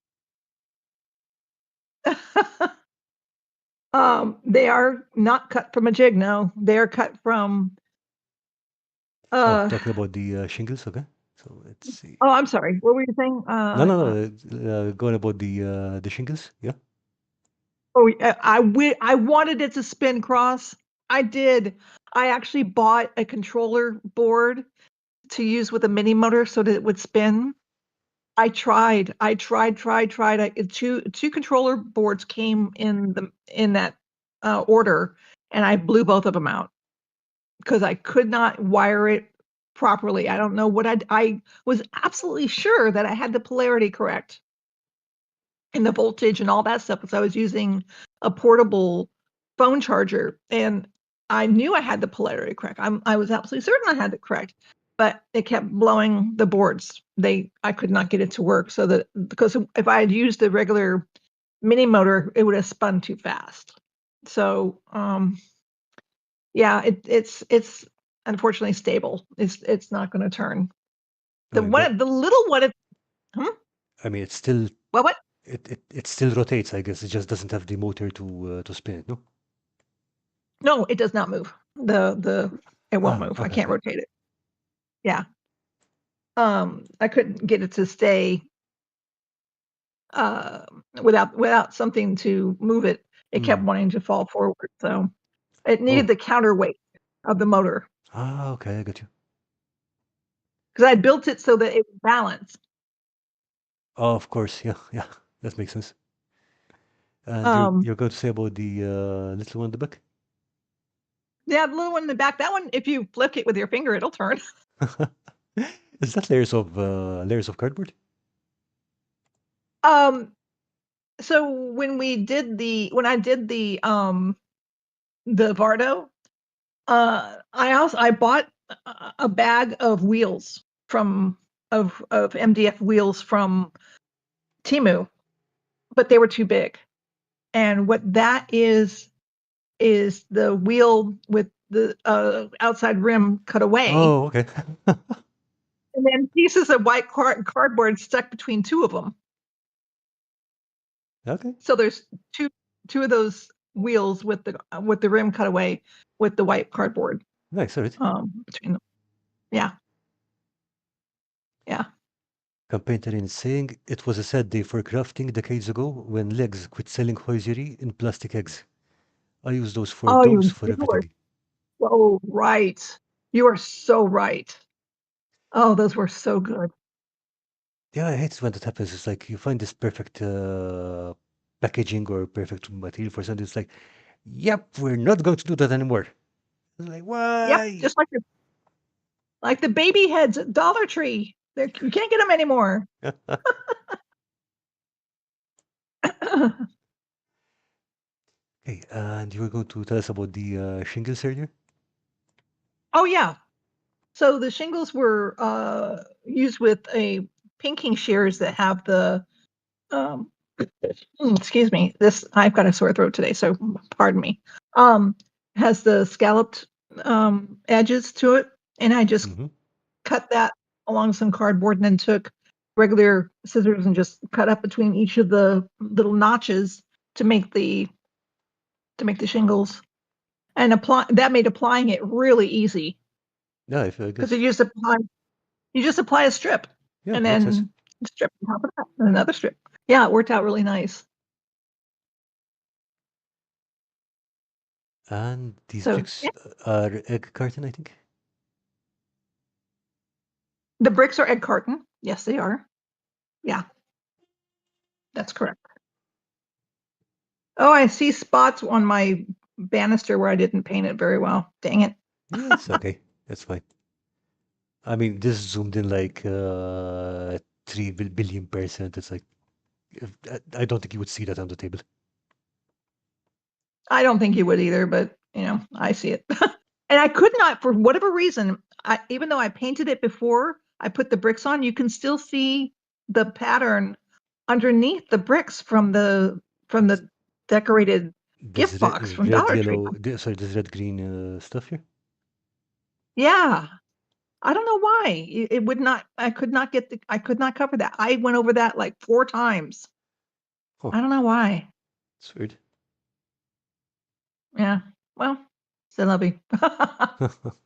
They are not cut from a jig. No, they are cut from. Oh, Uh, talking about the shingles. Okay, so let's see. oh, I'm sorry. What were you saying? No. Going about the shingles. Yeah. Oh, I wanted it to spin cross. I did. I actually bought a controller board to use with a mini motor so that it would spin. I tried. Two controller boards came in that order, and I blew both of them out because I could not wire it properly. I don't know what I was absolutely sure that I had the polarity correct and the voltage and all that stuff because I was using a portable phone charger, and I knew I had the polarity correct. I was absolutely certain I had it correct, but it kept blowing the boards. I could not get it to work, so that because if I had used the regular mini motor, it would have spun too fast. So yeah, it's unfortunately stable. It's not going to turn. I mean, but The little one. Hmm? I mean, it's still What? it still rotates. I guess it just doesn't have the motor to spin it. No. No, it does not move. It won't move. I Okay, can't okay. rotate it. Yeah. I couldn't get it to stay without something to move it. It kept wanting to fall forward, so it needed Oh, the counterweight of the motor okay, I got you. because I built it so that it would balance. Oh, of course, yeah, that makes sense. And Um, you're going to say about the little one in the back? yeah, the little one in the back. That one, if you flick it with your finger, it'll turn. Is that layers of cardboard? Um, so when I did the Vardo, I bought a bag of wheels of MDF wheels from Timu, but they were too big. And what that is the wheel with the outside rim cut away, Oh, okay. and then pieces of white cardboard stuck between two of them. Okay. So there's two of those wheels with the rim cut away with the white cardboard Nice. All right. between them. Yeah, yeah. Campaigner is saying it was a sad day for crafting decades ago when Legs quit selling hosiery in plastic eggs. I use those for Oh, domes for you are everything. so right. You are so right. Oh, those were so good. Yeah, I hate when that happens. It's like you find this perfect packaging or perfect material for something. It's like, yep, we're not going to do that anymore. It's like, Yep, why? just like the baby heads at Dollar Tree. You can't get them anymore. Okay, and you were going to tell us about the shingles earlier? Oh yeah. So the shingles were used with a pinking shears that have the um, excuse me. I've got a sore throat today, so pardon me. Has the scalloped edges to it, and I just Mm-hmm. cut that along some cardboard, and then took regular scissors and just cut up between each of the little notches to make the shingles, and made applying it really easy Yeah, I because guess. you just apply a strip Yeah, and makes sense. then strip on top of that and another strip. Yeah, it worked out really nice. And these So bricks yeah, are egg carton, I think. the bricks are egg carton. Yes, they are. Yeah, that's correct. Oh, I see spots on my banister where I didn't paint it very well. Dang it. Yeah, it's okay. That's fine. I mean, this zoomed in like 3 billion%. It's like, I don't think you would see that on the table. I don't think you would either, but I see it. And I could not, for whatever reason, even though I painted it before I put the bricks on, you can still see the pattern underneath the bricks from the decorated gift box from Red, Dollar Tree. yellow, sorry, this red, green stuff here. Yeah. I don't know why. It would not, I could not cover that. I went over that like 4 times. Huh, I don't know why. it's weird. Yeah. Well, c'est la vie. Yeah,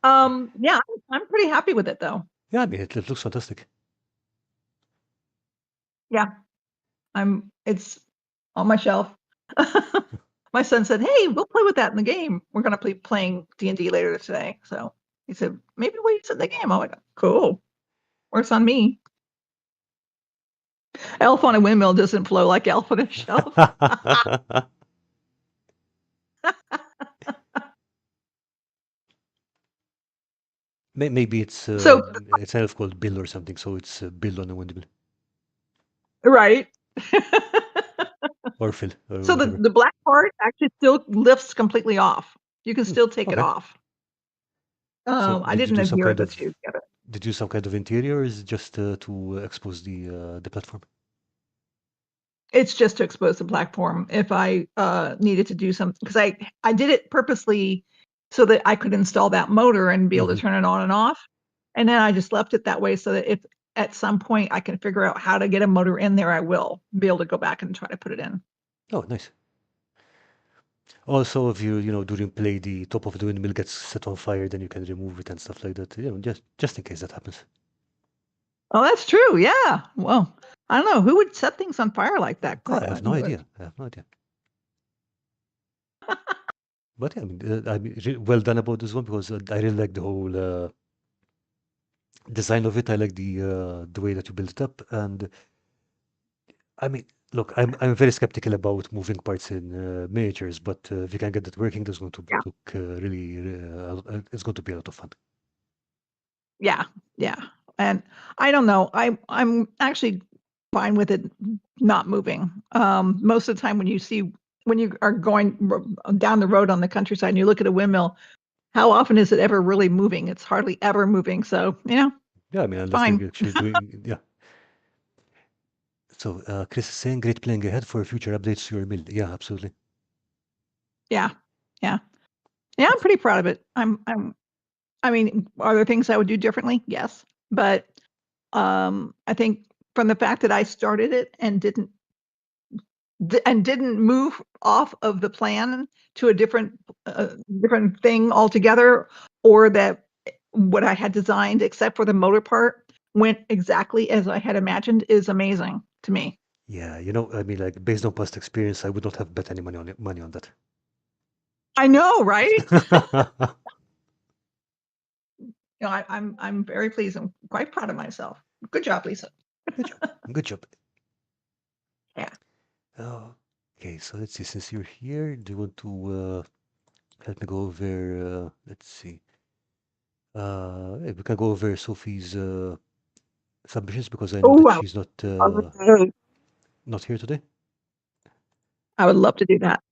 I'm pretty happy with it though. Yeah, I mean, it looks fantastic. Yeah. It's on my shelf. My son said, "Hey, we'll play with that in the game. We're going to be playing D&D later today." So he said, "Maybe we'll use it in the game." I'm like, "Cool. Works on me." Elf on a windmill doesn't flow like elf on a shelf. Maybe So it's an elf called Bill or something, so it's Bill on a windmill. right. Or Phil, or So whatever. the black part actually still lifts completely off. You can still take it Okay. off. So I didn't adhere the two together. did you do some kind of interior, or is it just to expose the platform? It's just to expose the platform. If I needed to do something, because I did it purposely so that I could install that motor and be able to Mm-hmm. turn it on and off. And then I just left it that way so that if at some point I can figure out how to get a motor in there, I will be able to go back and try to put it in. Oh, nice. Also, if during play the top of the windmill gets set on fire, then you can remove it and stuff like that. Just in case that happens. Oh, that's true. Yeah. Well, I don't know who would set things on fire like that, Yeah, Karl. I have no idea. I have no idea. But yeah, I mean, well done about this one because I really like the whole design of it. I like the way that you built it up, and I mean, Look, I'm very skeptical about moving parts in miniatures, but if you can get that working, that's going to Yeah. look really. It's going to be a lot of fun. Yeah, yeah. And I don't know. I'm actually fine with it not moving. Most of the time when you are going down the road on the countryside and you look at a windmill, how often is it ever really moving? It's hardly ever moving. So, Yeah, I mean, unless fine. they're actually doing. Yeah. So Chris is saying, great playing ahead for future updates to your mill. Yeah, absolutely. Yeah. Yeah. Yeah, I'm pretty proud of it. I mean, are there things I would do differently? Yes. But I think from the fact that I started it and didn't move off of the plan to a different thing altogether, or that what I had designed, except for the motor part, went exactly as I had imagined, is amazing to me. Yeah, I mean, like based on past experience, I would not have bet any money on that. I know, right? I'm very pleased. I'm quite proud of myself. Good job, Lisa. Good job. Good job. Yeah. Okay, so let's see. Since you're here, do you want to help me go over? Let's see. We can go over Sophie's submissions because I know Oh, that she's not here today. I would love to do that.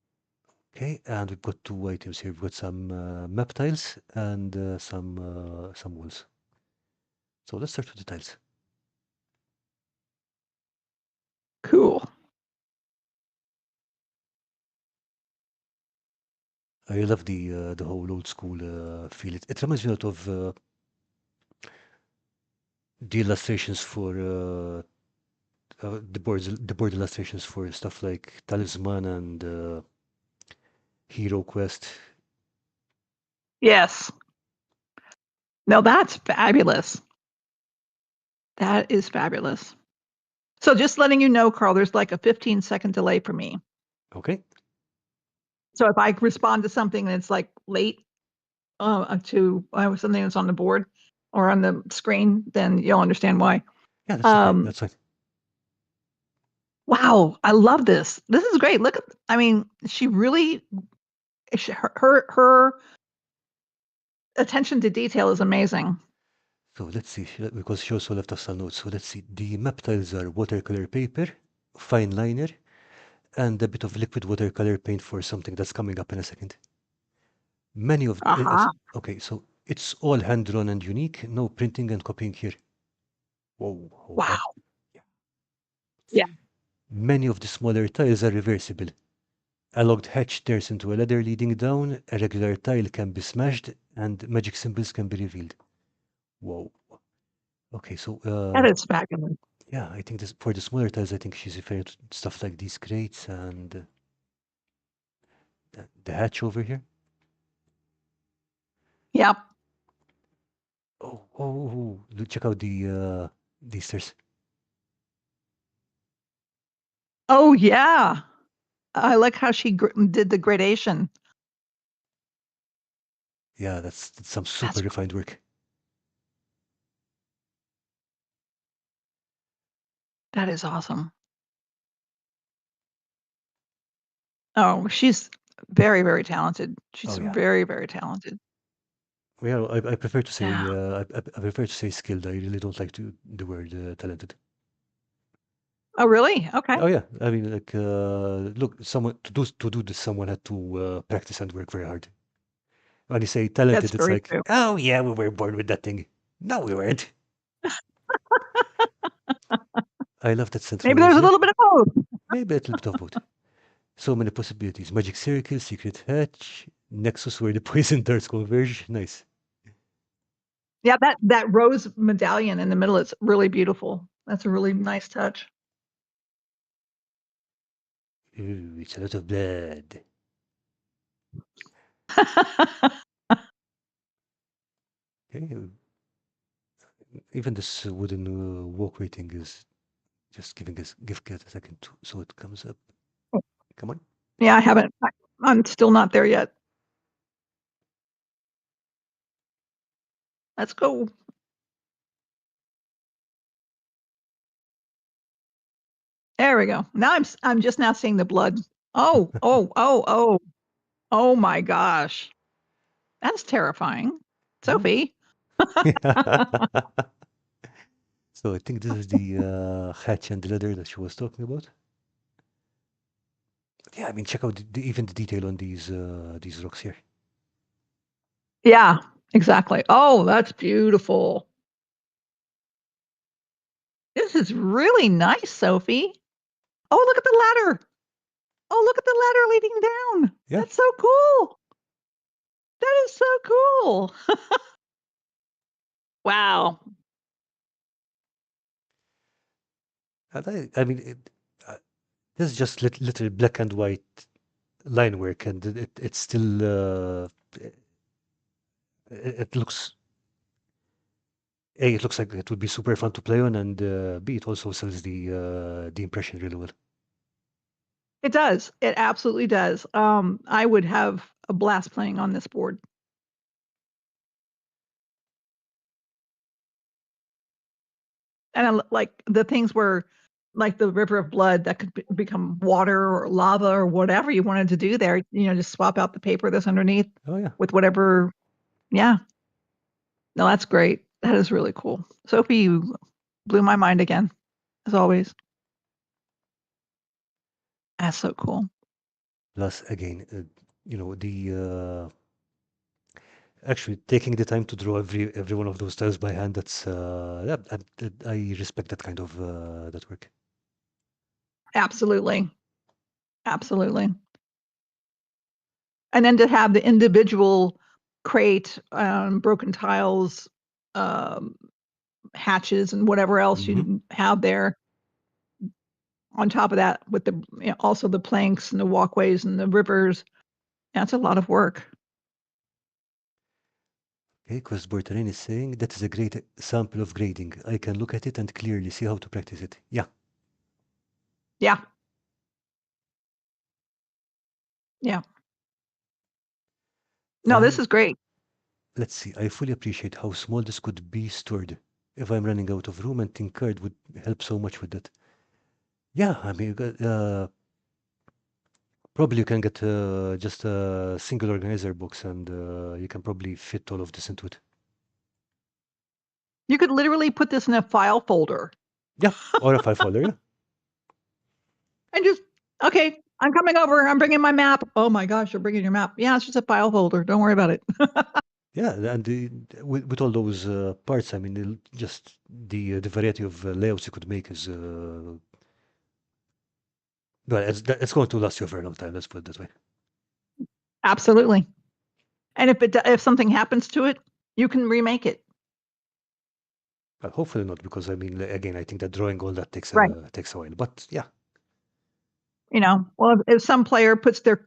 Okay, and we've got two items here. We've got some map tiles and some walls. So let's start with the tiles. Cool. I love the whole old school feel. It reminds me a lot of the illustrations for the board illustrations for stuff like Talisman and Hero Quest. Yes. No, that's fabulous. That is fabulous. So just letting you know, Karl, there's like a 15-second delay for me. Okay. So if I respond to something and it's like late to something that's on the board or on the screen, then you'll understand why. Yeah, that's okay. That's fine. Wow, I love this. This is great. Look at, I mean, she really, her attention to detail is amazing. So let's see, because she also left us some notes. So let's see. The map tiles are watercolor paper, fine liner, and a bit of liquid watercolor paint for something that's coming up in a second. Many of Aha. okay, so it's all hand drawn and unique. No printing and copying here. Whoa. Wow. Yeah. Many of the smaller tiles are reversible. A logged hatch turns into a ladder leading down, a regular tile can be smashed, and magic symbols can be revealed. Whoa. Okay, so That is fabulous. yeah, I think this for the smaller tiles, I think she's referring to stuff like these crates and the hatch over here. Yep. Look, check out the stairs. Oh, yeah. I like how she did the gradation. Yeah, that's some super refined work. That is awesome. Oh, she's very, very talented. She's very, very talented. Well, I prefer to say Yeah. I prefer to say skilled. I really don't like the word talented. Oh, really? Okay. Oh yeah, I mean like look, someone to do this, someone had to practice and work very hard. When you say talented, That's it's very like, true. oh yeah, we were born with that thing. No, we weren't. I love that Maybe there's a centralizer. little bit of both. Maybe a little bit of both. So many possibilities. Magic circle, secret hatch, nexus where the poison darts converge. Nice. Yeah, that rose medallion in the middle is really beautiful. That's a really nice touch. Ooh, it's a lot of blood. Okay. Even this wooden walkway thing is just giving us give it a second so it comes up. Come on. Yeah, I haven't. I'm still not there yet. Let's go. There we go. Now I'm just now seeing the blood. Oh my gosh. That's terrifying. Sophie. So I think this is the hatch and the leather that she was talking about. Yeah, I mean, check out even the detail on these rocks here. Yeah, exactly. Oh, that's beautiful. This is really nice, Sophie. Oh, look at the ladder. Oh, look at the ladder leading down. Yeah. That's so cool. That is so cool. Wow. And I mean, this is just literally black and white line work, and it's still it looks A, it looks like it would be super fun to play on, and B, it also sells the impression really well. It does. It absolutely does. I would have a blast playing on this board. And like the things where, like the river of blood that could become water or lava or whatever you wanted to do there, just swap out the paper that's underneath Oh yeah. with whatever. Yeah. No, that's great. That is really cool. Sophie, you blew my mind again, as always. That's so cool. Plus, again, the actually taking the time to draw every one of those tiles by hand. That's yeah, I respect that kind of that work. Absolutely. Absolutely. And then to have the individual crate, broken tiles, hatches, and whatever else you have there. On top of that, with also the planks and the walkways and the rivers, that's a lot of work. Okay, because Bortarin is saying that is a great sample of grading. I can look at it and clearly see how to practice it. Yeah. Yeah. Yeah. No, this is great. Let's see. I fully appreciate how small this could be stored. If I'm running out of room, and think card would help so much with that. Yeah, I mean, probably you can get just a single organizer box, and you can probably fit all of this into it. You could literally put this in a file folder. Yeah, or a file folder, yeah. And just, okay, I'm coming over. I'm bringing my map. Oh my gosh, you're bringing your map. Yeah, it's just a file folder. Don't worry about it. Yeah, and with all those parts, I mean, just the variety of layouts you could make is well, it's going to last you for a long time. Let's put it that way. Absolutely. And if something happens to it, you can remake it. Well, hopefully not, because I mean, again, I think that drawing all that takes Right. takes a while. But yeah, Well, if some player puts their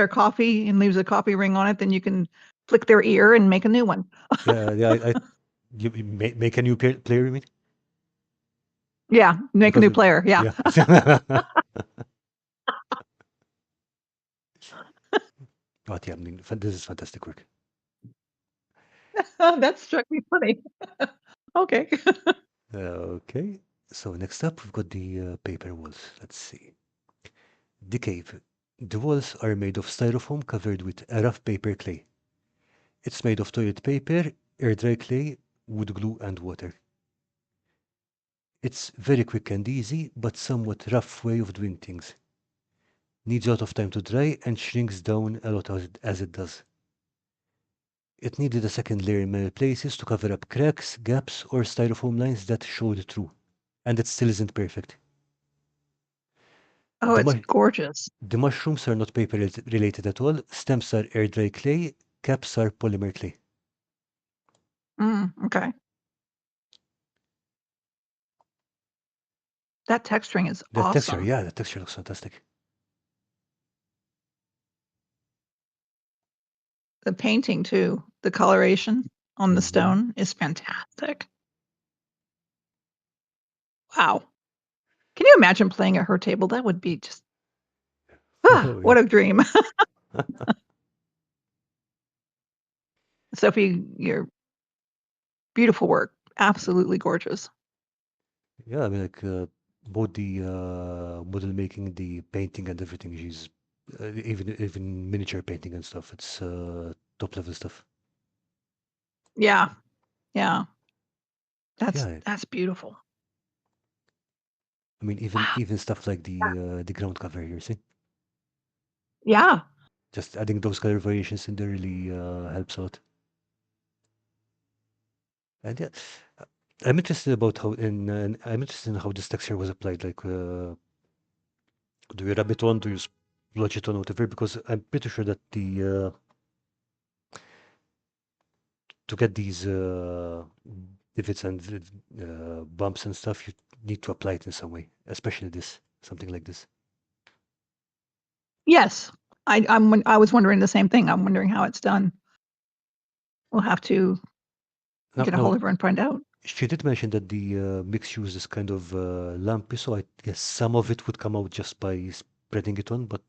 coffee and leaves a coffee ring on it, then you can flick their ear and make a new one. yeah. You make a new player, you mean? Yeah, make a new player. Yeah. But yeah, I mean, this is fantastic work. That struck me funny. Okay. Okay, so next up we've got the paper walls. Let's see. The cave. The walls are made of styrofoam covered with a rough paper clay. It's made of toilet paper, air dry clay, wood glue, and water. It's very quick and easy, but somewhat rough way of doing things. Needs a lot of time to dry and shrinks down a lot as it does. It needed a second layer in many places to cover up cracks, gaps, or styrofoam lines that showed through. And it still isn't perfect. Oh, it's gorgeous. The mushrooms are not paper related at all. Stems are air dry clay, caps are polymer clay. Okay. That texturing is awesome. Texture, yeah, the texture looks fantastic. The painting too, the coloration on the stone is fantastic. Wow. Can you imagine playing at her table? That would be just what a dream. Sophie, your beautiful work. Absolutely gorgeous. Yeah, I mean, like, both the model making, the painting, and everything. She's even miniature painting and stuff. It's top level stuff. Yeah. Yeah. Yeah, That's beautiful. I mean, even stuff like the ground cover here. See, Yeah. just adding those color variations in there really helps out. And yeah, uh, I'm interested about I'm interested in how this texture was applied. Like, do you rub it on? Do you splodge it on, whatever? Because I'm pretty sure that the to get these divots and bumps and stuff, you need to apply it in some way, especially something like this. Yes. I was wondering the same thing. I'm wondering how it's done. We'll have to get a Now, hold of her and find out. she did mention that the mix uses kind of lumpy, so I guess some of it would come out just by spreading it on. But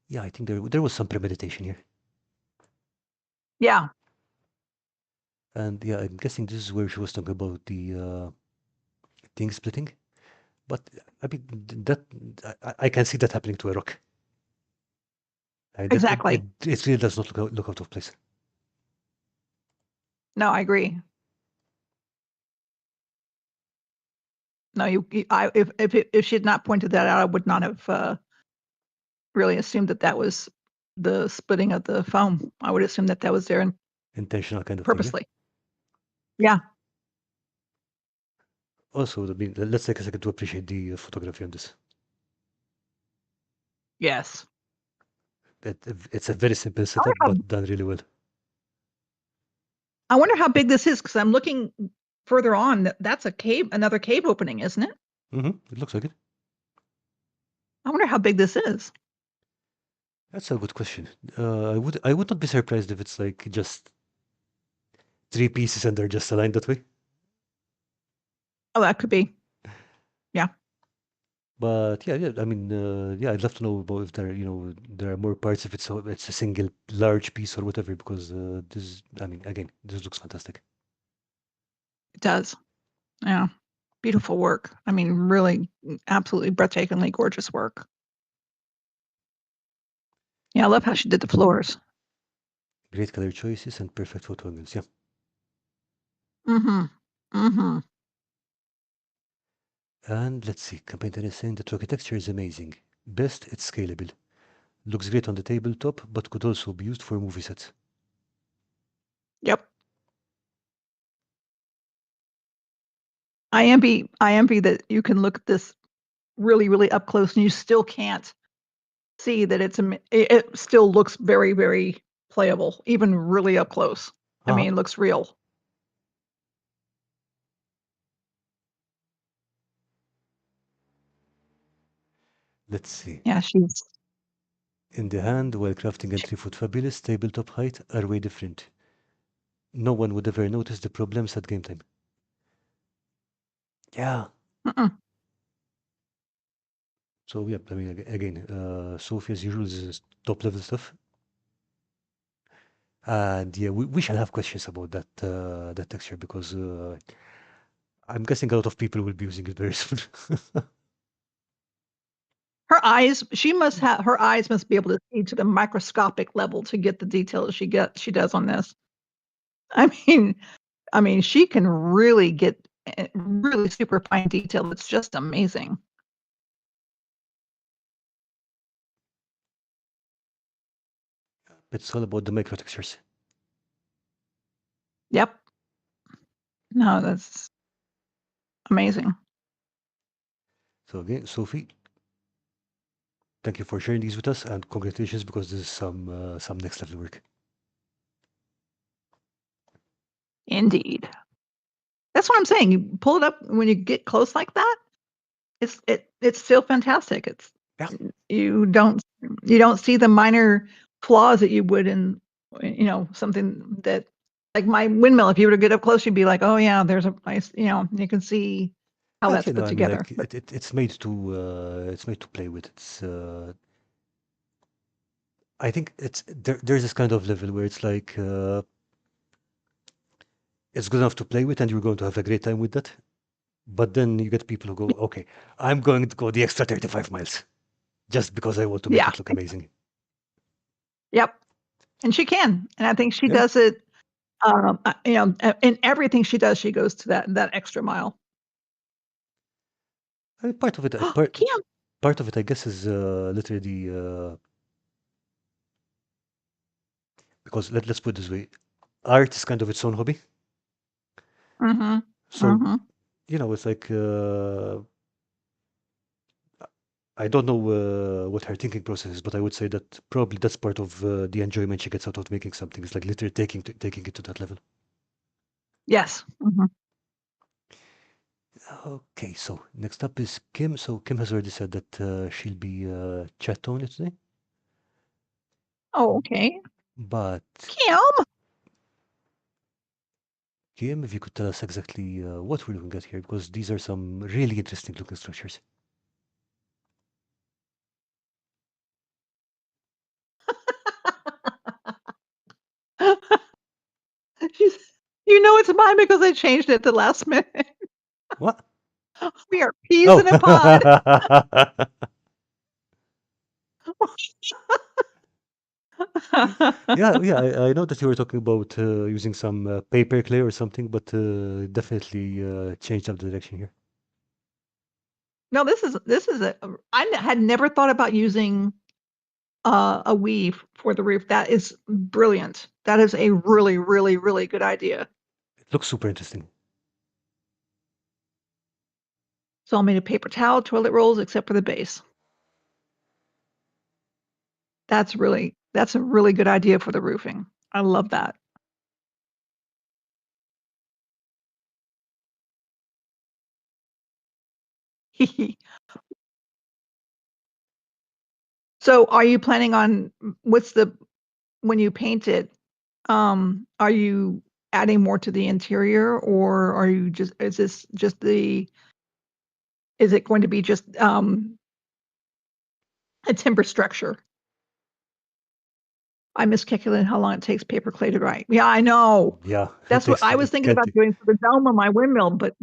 yeah, I think there was some premeditation here. Yeah. And yeah, I'm guessing this is where she was talking about the thing splitting. But I mean, that I can see that happening to a rock. Exactly. It really does not look out of place. No, I agree. No, if she had not pointed that out, I would not have really assumed that was the splitting of the foam. I would assume that was there Intentional kind of thing, yeah. purposely. Yeah. Also, I mean, let's take a second to appreciate the photography on this. Yes. It's a very simple setup, but done really well. I wonder how big this is because I'm looking further on. That's a cave, another cave opening, isn't it? It looks like it. I wonder how big this is. That's a good question. I would not be surprised if it's like just 3 pieces and they're just aligned that way. Oh, that could be. Yeah. But yeah. I mean, yeah, I'd love to know about if there are more parts, if it's a single large piece or whatever, because I mean, again, this looks fantastic. It does. Yeah. Beautiful work. I mean, really, absolutely breathtakingly gorgeous work. Yeah, I love how she did the floors. Great color choices and perfect photo angles. Yeah. Mm-hmm. And let's see, Campaigner is saying the architecture is amazing. Best, it's scalable. Looks great on the tabletop, but could also be used for movie sets. Yep. I envy that you can look at this really, really up close and you still can't see that it still looks very, very playable, even really up close. I mean, it looks real. Let's see. Yeah, she's In the hand, while crafting and 3-foot fabulous, tabletop height are way different. No one would ever notice the problems at game time. Yeah. So yeah, I mean, again, Sophie as usual is top level stuff. And yeah, we shall have questions about that texture because I'm guessing a lot of people will be using it very soon. her eyes. Her eyes must be able to see to the microscopic level to get the details she does on this. I mean, she can really get really super fine detail. It's just amazing. It's all about the micro textures. Yep. No, that's amazing. So again, Sophie, thank you for sharing these with us, and congratulations because this is some next level work. Indeed. That's what I'm saying. You pull it up when you get close like that. It's still fantastic. It's Yeah. you don't see the minor flaws that you would in something that like my windmill. If you were to get up close, you'd be like, oh yeah, there's a nice you can see how that's Actually, no, put I mean, together. like it's made to play with. I think there's this kind of level where it's like it's good enough to play with, and you're going to have a great time with that. But then you get people who go, okay, I'm going to go the extra 35 miles just because I want to make Yeah. it look amazing. Yep. And she can. And I think she Yeah. does it, in everything she does, she goes to that extra mile. I mean, part of it, Kim. part of it, I guess, is literally because let's put it this way, art is kind of its own hobby. Mm-hmm. So Mm-hmm. it's like I don't know what her thinking process is, but I would say that probably that's part of the enjoyment she gets out of making something. It's like literally taking it to that level. Yes. Mm-hmm. Okay, so next up is Kim. So Kim has already said that she'll be chat only today, Oh, okay. but Kim. if you could tell us exactly what we're looking at here, because these are some really interesting looking structures. It's mine because I changed it at the last minute. What? We are peas Oh. in a pod. Yeah. I know that you were talking about using some paper clay or something, but definitely changed up the direction here. No, this is I had never thought about using a weave for the roof. That is brilliant. That is a really, really, really good idea. It looks super interesting. So I made a paper towel, toilet rolls, except for the base. That's a really good idea for the roofing. I love that. So are you planning on when you paint it, are you adding more to the interior, or are you is it going to be just a timber structure? I miscalculated how long it takes paper clay to dry. Yeah, I know. Yeah, That's what I was thinking about doing for the dome of my windmill, but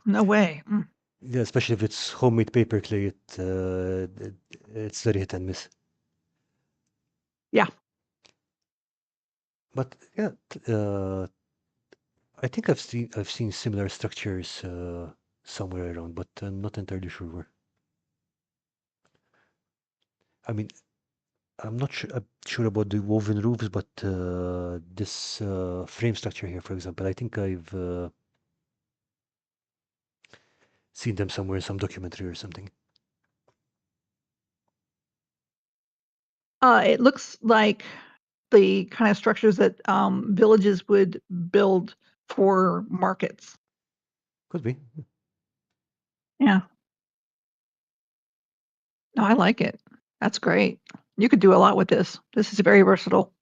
no way. Yeah, especially if it's homemade paper clay, it's very hit and miss. Yeah. But yeah, I think I've seen similar structures somewhere around, but not entirely sure where. I mean, I'm not sure about the woven roofs, but this frame structure here, for example, I think I've seen them somewhere in some documentary or something. It looks like the kind of structures that villages would build for markets. Could be. Yeah. No, I like it. That's great. You could do a lot with this. This is very versatile.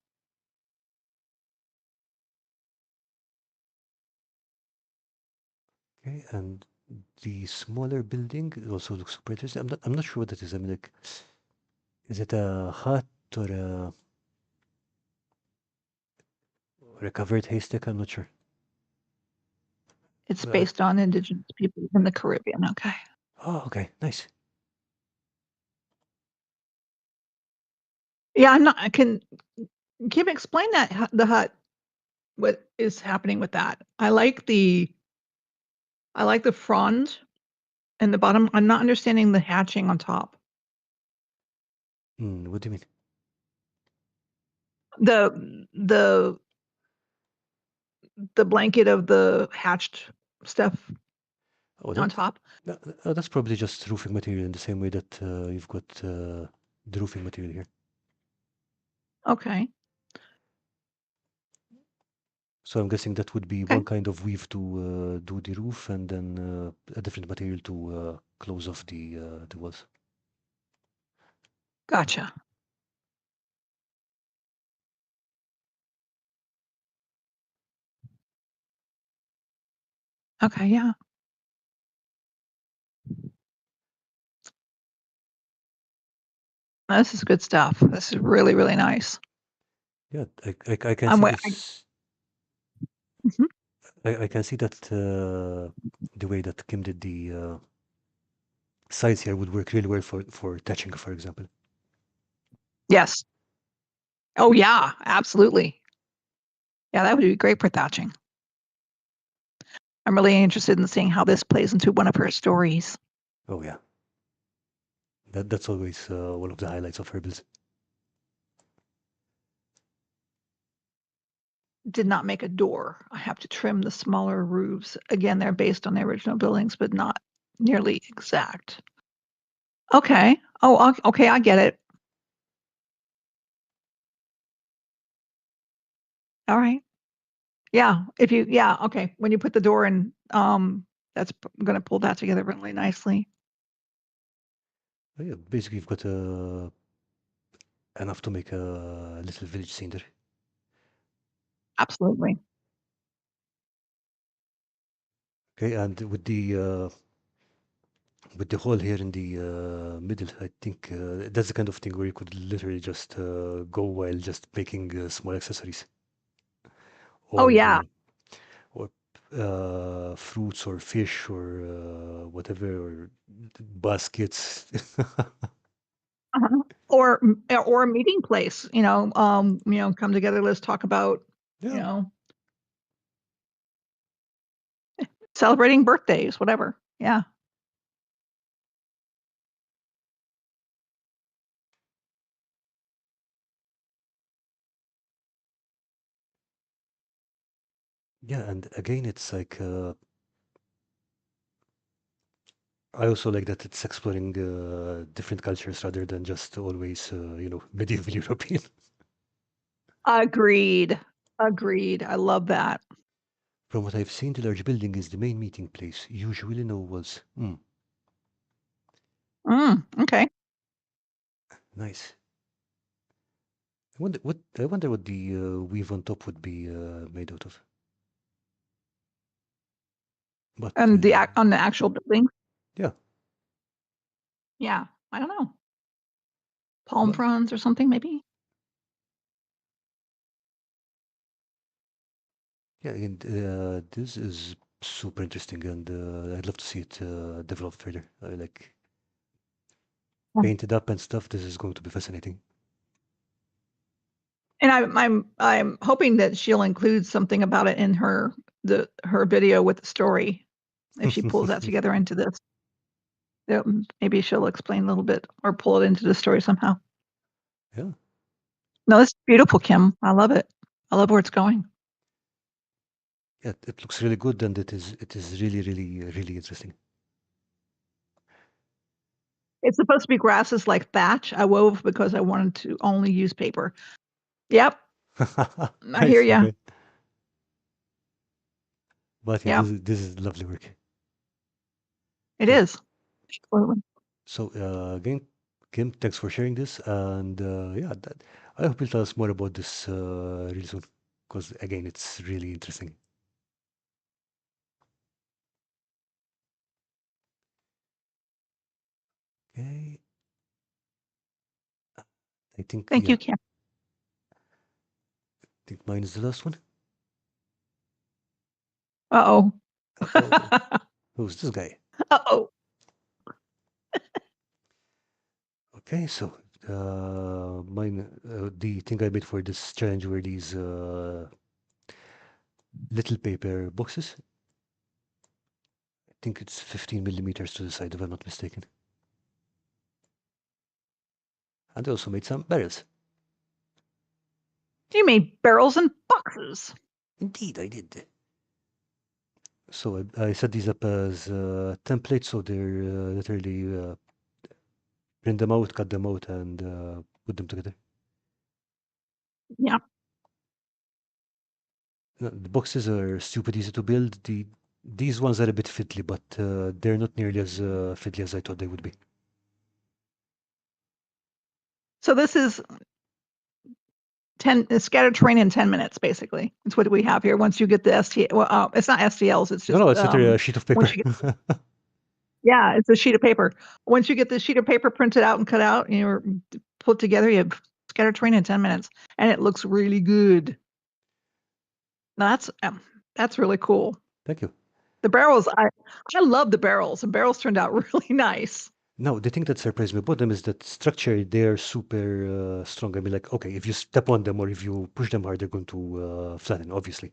Okay, and the smaller building also looks super interesting. I'm not sure what that is. I mean, like, is it a hut or a covered haystack? I'm not sure. It's Well, based on indigenous people in the Caribbean. Okay. oh, okay, nice. Yeah, I'm not. Kim explain that the hut. What is happening with that? I like the frond and the bottom. I'm not understanding the hatching on top. What do you mean? The blanket of the hatched stuff Oh, on top. that's probably just roofing material in the same way that you've got the roofing material here. Okay. So I'm guessing that would be Okay. one kind of weave to do the roof, and then a different material to close off the walls. Gotcha. Okay. Yeah. This is good stuff. This is really, really nice. Yeah, I can I'm see wa- I, this. Mhm. I can see that the way that Kim did the sides here would work really well for touching, for example. Yes. Oh yeah, absolutely. Yeah, that would be great for thatching. I'm really interested in seeing how this plays into one of her stories. Oh yeah, that's always one of the highlights of her builds. Did not make a door. I have to trim the smaller roofs. Again, they're based on the original buildings, but not nearly exact. Okay. Oh, okay, I get it. All right. Yeah, okay. When you put the door in, that's going to pull that together really nicely. Oh, yeah, basically you've got enough to make a little village scene there. Absolutely. Okay, and with the hole here in the middle, I think that's the kind of thing where you could literally just go while just making small accessories Oh yeah. or fruits or fish or whatever or baskets. Uh-huh. Or a meeting place, come together, let's talk about, Yeah. celebrating birthdays, whatever. Yeah. Yeah, and again, it's like I also like that it's exploring different cultures rather than just always, medieval European. Agreed. I love that. From what I've seen, the large building is the main meeting place, usually no walls. Okay. Nice. I wonder what the weave on top would be made out of. But And on the actual building, yeah, yeah, I don't know. Palm but fronds or something, maybe. yeah, and this is super interesting, and I'd love to see it develop further. Like painted up and stuff. This is going to be fascinating. And I'm hoping that she'll include something about it in her video with the story. If she pulls that together into this, maybe she'll explain a little bit or pull it into the story somehow. Yeah. No, it's beautiful, Kim. I love it. I love where it's going. Yeah, it looks really good, and it is really, really, really interesting. It's supposed to be grasses like thatch. I wove because I wanted to only use paper. Yep, I hear Nice. you. Okay. But yeah, Yeah, this is lovely work. it Yeah. is. Absolutely. So again, Kim, thanks for sharing this, and yeah, I hope you'll tell us more about this really soon, because again, it's really interesting. Okay, I think Thank yeah, you, Kim. I think mine is the last one. Uh-oh. Oh, who's this guy? Uh-oh. Okay, so mine, the thing I made for this challenge were these little paper boxes. I think it's 15 millimeters to the side, if I'm not mistaken. And I also made some barrels. You made barrels and boxes. Indeed, I did. So I set these up as templates, so they're literally print them out, cut them out, and put them together. Yeah. The boxes are stupid easy to build. These ones are a bit fiddly, but they're not nearly as fiddly as I thought they would be. So this is scattered terrain in 10 minutes, basically. It's what we have here. Once you get the well, it's not STLs. It's No, just no, it's literally a sheet of paper. once you get, yeah, it's a sheet of paper. Once you get the sheet of paper printed out and cut out and you're put together, you have scattered terrain in 10 minutes, and it looks really good. Now that's That's really cool. Thank you. The barrels, I love the barrels. The barrels turned out really nice. Now, the thing that surprised me about them is that structure, they're super strong. I mean, like, okay, if you step on them or if you push them hard, they're going to flatten, obviously.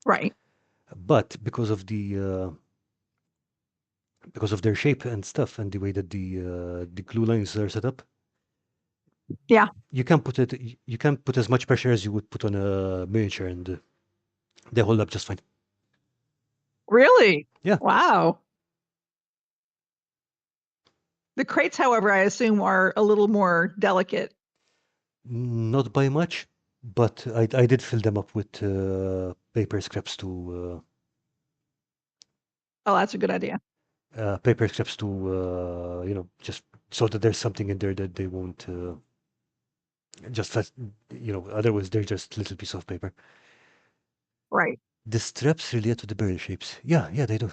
Right. But because of their shape and stuff and the way that the glue lines are set up, Yeah. you can put as much pressure as you would put on a miniature, and they hold up just fine. Really? Yeah. Wow. The crates, however, I assume are a little more delicate. Not by much, but I did fill them up with paper scraps to Oh, that's a good idea. just so that there's something in there that they won't otherwise they're just little piece of paper. Right. The straps relate to the barrel shapes. Yeah, they do.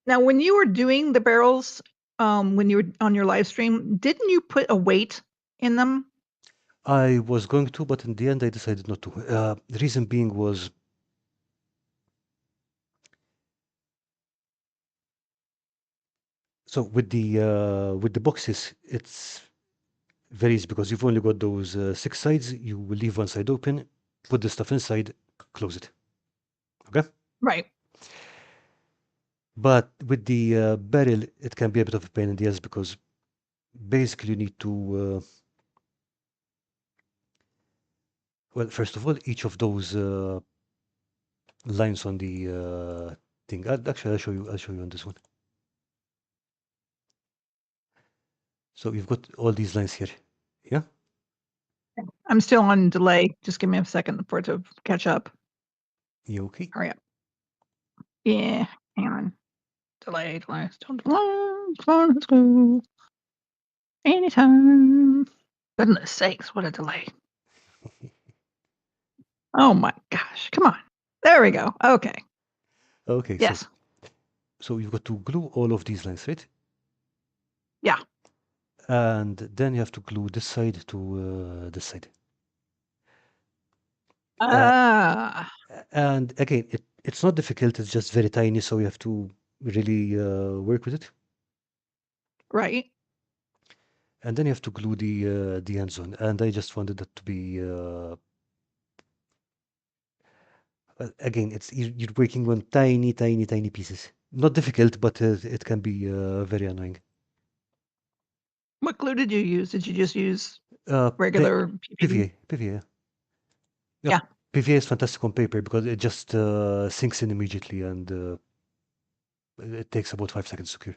Now, when you were doing the barrels, when you were on your live stream, didn't you put a weight in them? I was going to, but in the end I decided not to. The reason being was so with the boxes, it's varies because you've only got those 6 sides. You will leave one side open, put the stuff inside, close it. Okay. Right. But with the barrel, it can be a bit of a pain in the ass because basically you need to well, first of all, each of those lines on the thing. Actually, I'll show you on this one. So you've got all these lines here. Yeah. I'm still on delay. Just give me a second for it to catch up. You okay? Hurry up. Yeah. Hang on. Delay. Still delay. Come on, let's go. Anytime. Goodness sakes, what a delay. Oh my gosh. Come on. There we go. Okay. Okay. Yes. So you've got to glue all of these lines, right? Yeah. And then you have to glue this side to this side. And again, it's not difficult. It's just very tiny, so you have to really work with it. Right. And then you have to glue the ends on. And I just wanted that to be again, you're working on tiny, tiny, tiny pieces. Not difficult, but it can be very annoying. What glue did you use? Did you just use The regular PVA? PVA. Yeah. PVA is fantastic on paper because it just sinks in immediately and it takes about 5 seconds to cure.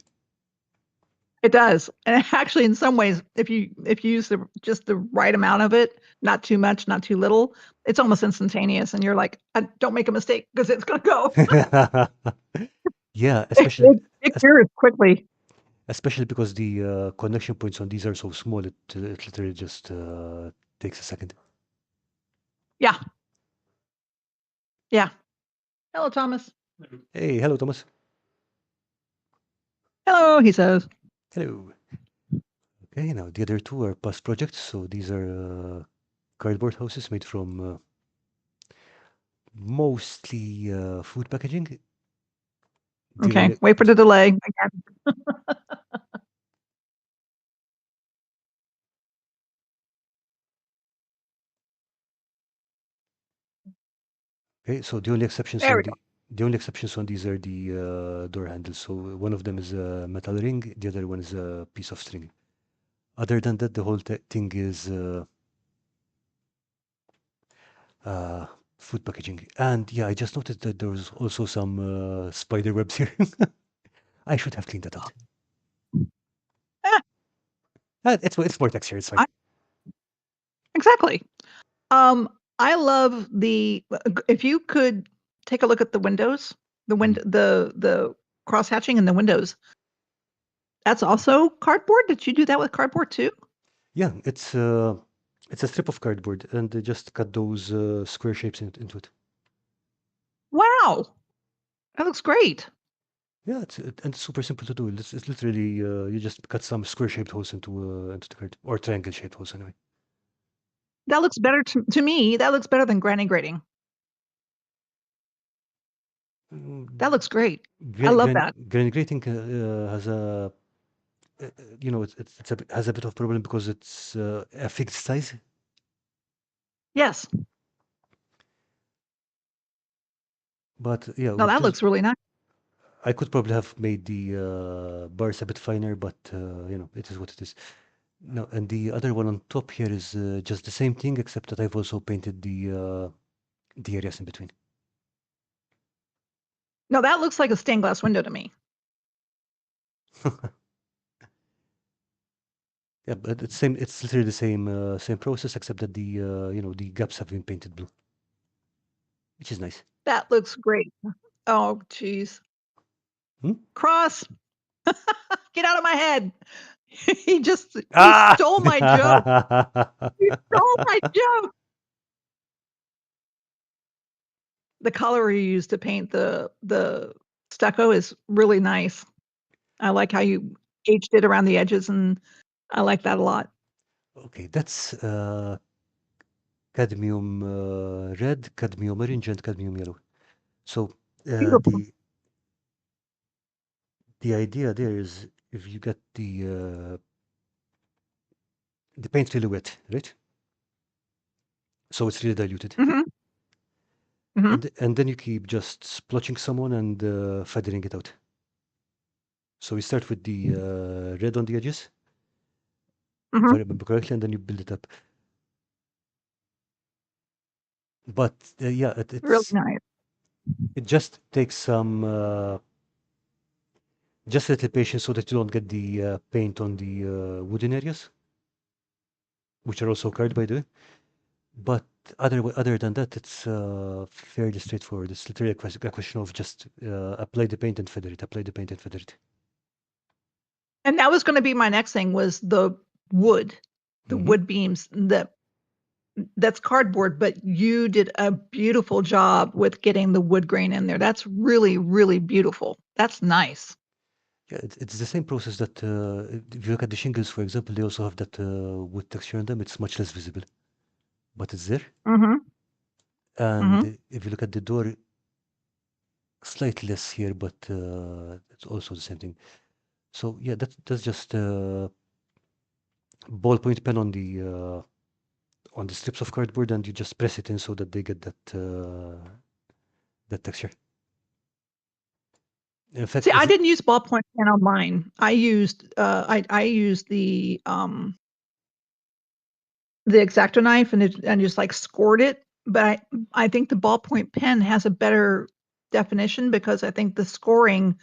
It does. And actually, in some ways, if you use just the right amount of it, not too much, not too little, it's almost instantaneous. And you're like, don't make a mistake because it's going to go. Yeah, especially it cures quickly. Especially because the connection points on these are so small, it literally just takes a second. Yeah. Yeah. Hello, Thomas. Hey, hello, Thomas. Hello, he says. Hello. Okay, now the other two are past projects. So these are cardboard houses made from mostly food packaging. Okay, wait for the delay. Okay, so the only exceptions on these are the door handles. So one of them is a metal ring, the other one is a piece of string. Other than that, the whole thing is food packaging. And yeah, I just noticed that there was also some spider webs here. I should have cleaned that out. It's more texture. It's fine. Exactly. I love if you could take a look at the windows, the cross hatching in the windows. That's also cardboard. Did you do that with cardboard too? Yeah, it's a strip of cardboard, and they just cut those square shapes into it. Wow, that looks great. Yeah, it's super simple to do. It's literally you just cut some square-shaped holes into the card, or triangle-shaped holes anyway. That looks better to me. That looks better than granny grading. That looks great. I Grain, love grain, that. grain grating has a, has a bit of problem because it's a fixed size. Yes. But yeah, No, with that this, looks really nice. I could probably have made the bars a bit finer, but it is what it is. No, and the other one on top here is just the same thing, except that I've also painted the areas in between. No, that looks like a stained glass window to me. Yeah, but it's same. It's literally the same process, except that the gaps have been painted blue, which is nice. That looks great. Oh, geez. Hmm? Cross, get out of my head. he Ah! stole my joke. He stole my joke. The color you used to paint the stucco is really nice. I like how you aged it around the edges, and I like that a lot. Okay, that's cadmium red, cadmium orange, and cadmium yellow. So Beautiful. the idea there is if you get the paint really wet, right? So it's really diluted. Mm-hmm. Mm-hmm. And then you keep just splotching someone and feathering it out. So you start with the red on the edges, if I Mm-hmm. remember correctly, and then you build it up. But yeah, Really nice. it just takes some just a little patience so that you don't get the paint on the wooden areas, which are also colored by the way. But other than that, it's fairly straightforward. It's literally a question of just apply the paint and feather it. Apply the paint and feather it. And that was going to be my next thing was the wood, the Mhm. wood beams. That's cardboard, but you did a beautiful job with getting the wood grain in there. That's really, really beautiful. That's nice. Yeah, it's the same process that if you look at the shingles, for example, they also have that wood texture on them. It's much less visible, but it's there. Mm-hmm. And Mm-hmm. if you look at the door, slightly less here, but it's also the same thing. So yeah, that's just ballpoint pen on the strips of cardboard, and you just press it in so that they get that texture. In fact, See, if I you, didn't use ballpoint pen on mine. I used I used the X-Acto knife and just like scored it. But I think the ballpoint pen has a better definition because I think the scoring,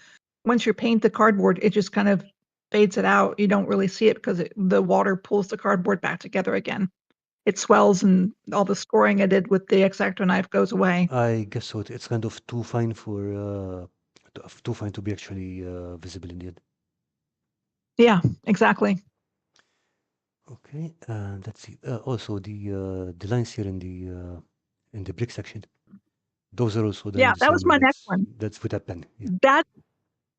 once you paint the cardboard, it just kind of fades it out. You don't really see it because the water pulls the cardboard back together again. It swells and all the scoring I did with the X-Acto knife goes away. I guess so. It's kind of too fine too fine to be actually visible in the end. Yeah, exactly. Okay, and let's see. Also, the lines here in the brick section, those are also done in Yeah, the that same was way. my next one. That's with a pen. Yeah,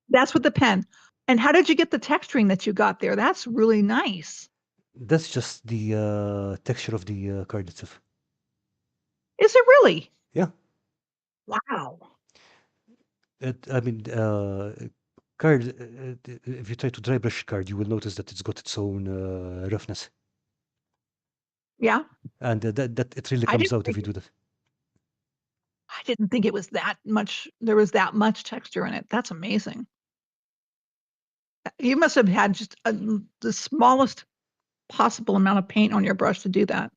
That's with the pen. And how did you get the texturing that you got there? That's really nice. that's just the texture of the card itself. Is it really? Yeah, Wow. I mean, card. If you try to dry brush card, you will notice that it's got its own roughness, Yeah. and that it really I comes didn't out if think you do that. I didn't think it was that much there was that much texture in it. That's amazing. You must have had just the smallest possible amount of paint on your brush to do that.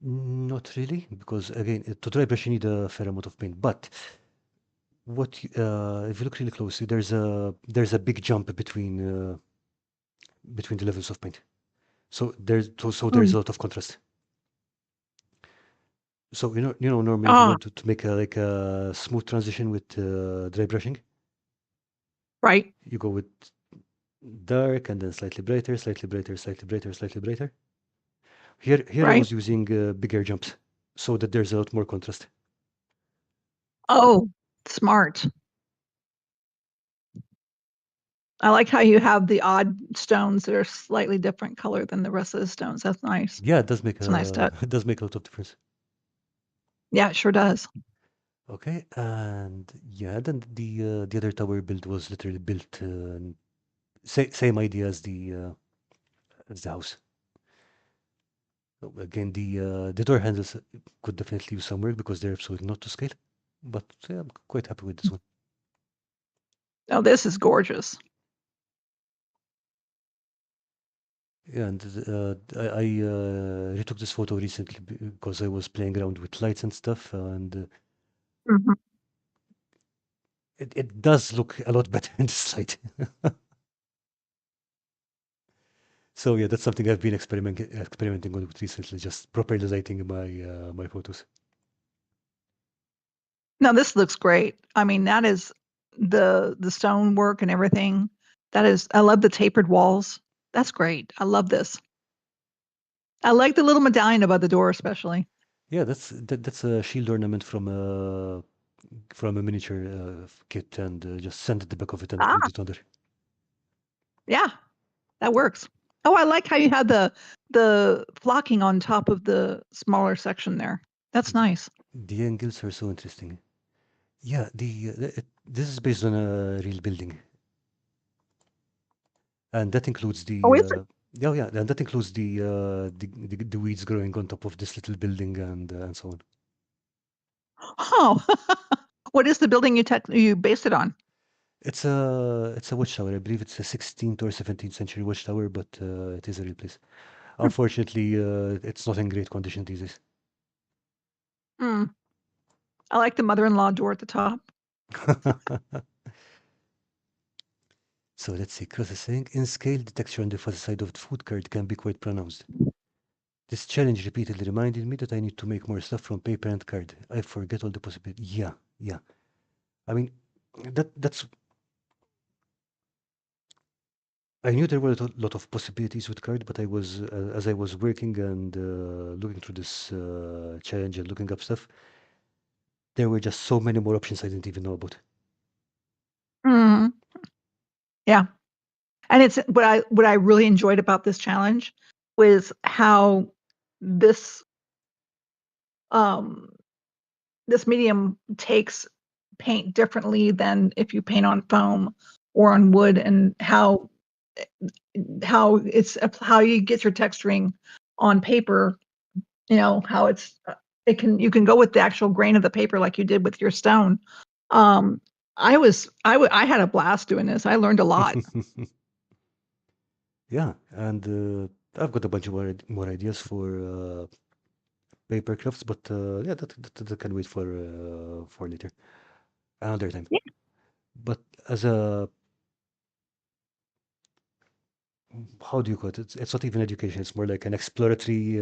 Not really, because again, to dry brush you need a fair amount of paint. But if you look really closely, there's a big jump between the levels of paint. So there's a lot of contrast. So normally if you Ah, want to make a smooth transition with dry brushing, right. you go with dark and then slightly brighter, slightly brighter, slightly brighter, slightly brighter. Here I Right. was using bigger jumps so that there's a lot more contrast. Oh, smart. I like how you have the odd stones that are slightly different color than the rest of the stones. That's nice. Yeah, it does make It's a nice touch. it does make a lot of difference. Yeah, it sure does. Okay, and yeah, then the other tower build was literally built same idea as the house. So again, the door handles could definitely use some work because they're absolutely not to scale. But yeah, I'm quite happy with this one. Oh, this is gorgeous. Yeah, and I retook this photo recently because I was playing around with lights and stuff, and Mhm. it does look a lot better in this light. So yeah, that's something I've been experimenting on with recently, just properly lighting my photos. No, this looks great. I mean, that is the stonework and everything. That is, I love the tapered walls. That's great. I love this. I like the little medallion above the door, especially. Yeah, that's a shield ornament from a miniature kit, and just sanded the back of it and Ah, glued it under. yeah, that works. Oh, I like how you had the flocking on top of the smaller section there. That's nice. The angles are so interesting. Yeah, this is based on a real building, and that includes Oh, is it? yeah, and that includes the weeds growing on top of this little building and so on. Oh, what is the building you based it on? It's a watchtower. I believe it's a 16th or 17th century watchtower, but it is a real place. Unfortunately, it's not in great condition these days. Hmm. I like the mother-in-law door at the top. So let's see, Chris is saying, in scale, the texture on the fuzzy side of the food card can be quite pronounced. This challenge repeatedly reminded me that I need to make more stuff from paper and card. I forget all the possibilities. Yeah, yeah. I mean, that's. I knew there were a lot of possibilities with card, but as I was working and looking through this challenge and looking up stuff, there were just so many more options I didn't even know about. Hmm. Yeah. And it's what I really enjoyed about this challenge was how this um this medium takes paint differently than if you paint on foam or on wood, and how you get your texturing on paper, how you can go with the actual grain of the paper like you did with your stone. um I had a blast doing this. I learned a lot. Yeah, and I've got a bunch of more ideas for paper crafts, but yeah, that can wait for later, another time. Yeah. But as a how do you call it? It's not even education. It's more like an exploratory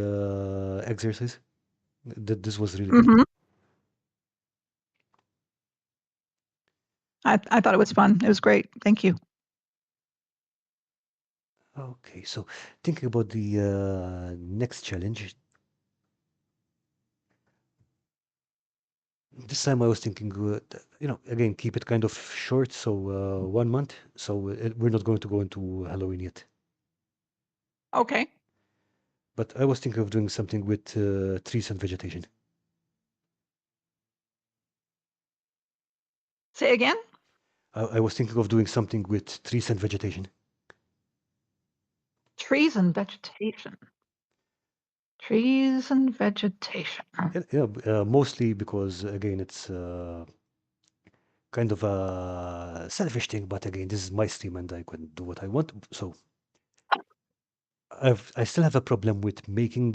exercise. This was really good. Hmm. I thought it was fun. It was great. Thank you. Okay, so thinking about the next challenge, this time I was thinking, again, keep it kind of short, so 1 month. So we're not going to go into Halloween yet. Okay. But I was thinking of doing something with trees and vegetation. Say again. I was thinking of doing something with trees and vegetation. Trees and vegetation. Trees and vegetation. Mostly because, again, it's kind of a selfish thing, but again, this is my stream and I can do what I want. So I still have a problem with making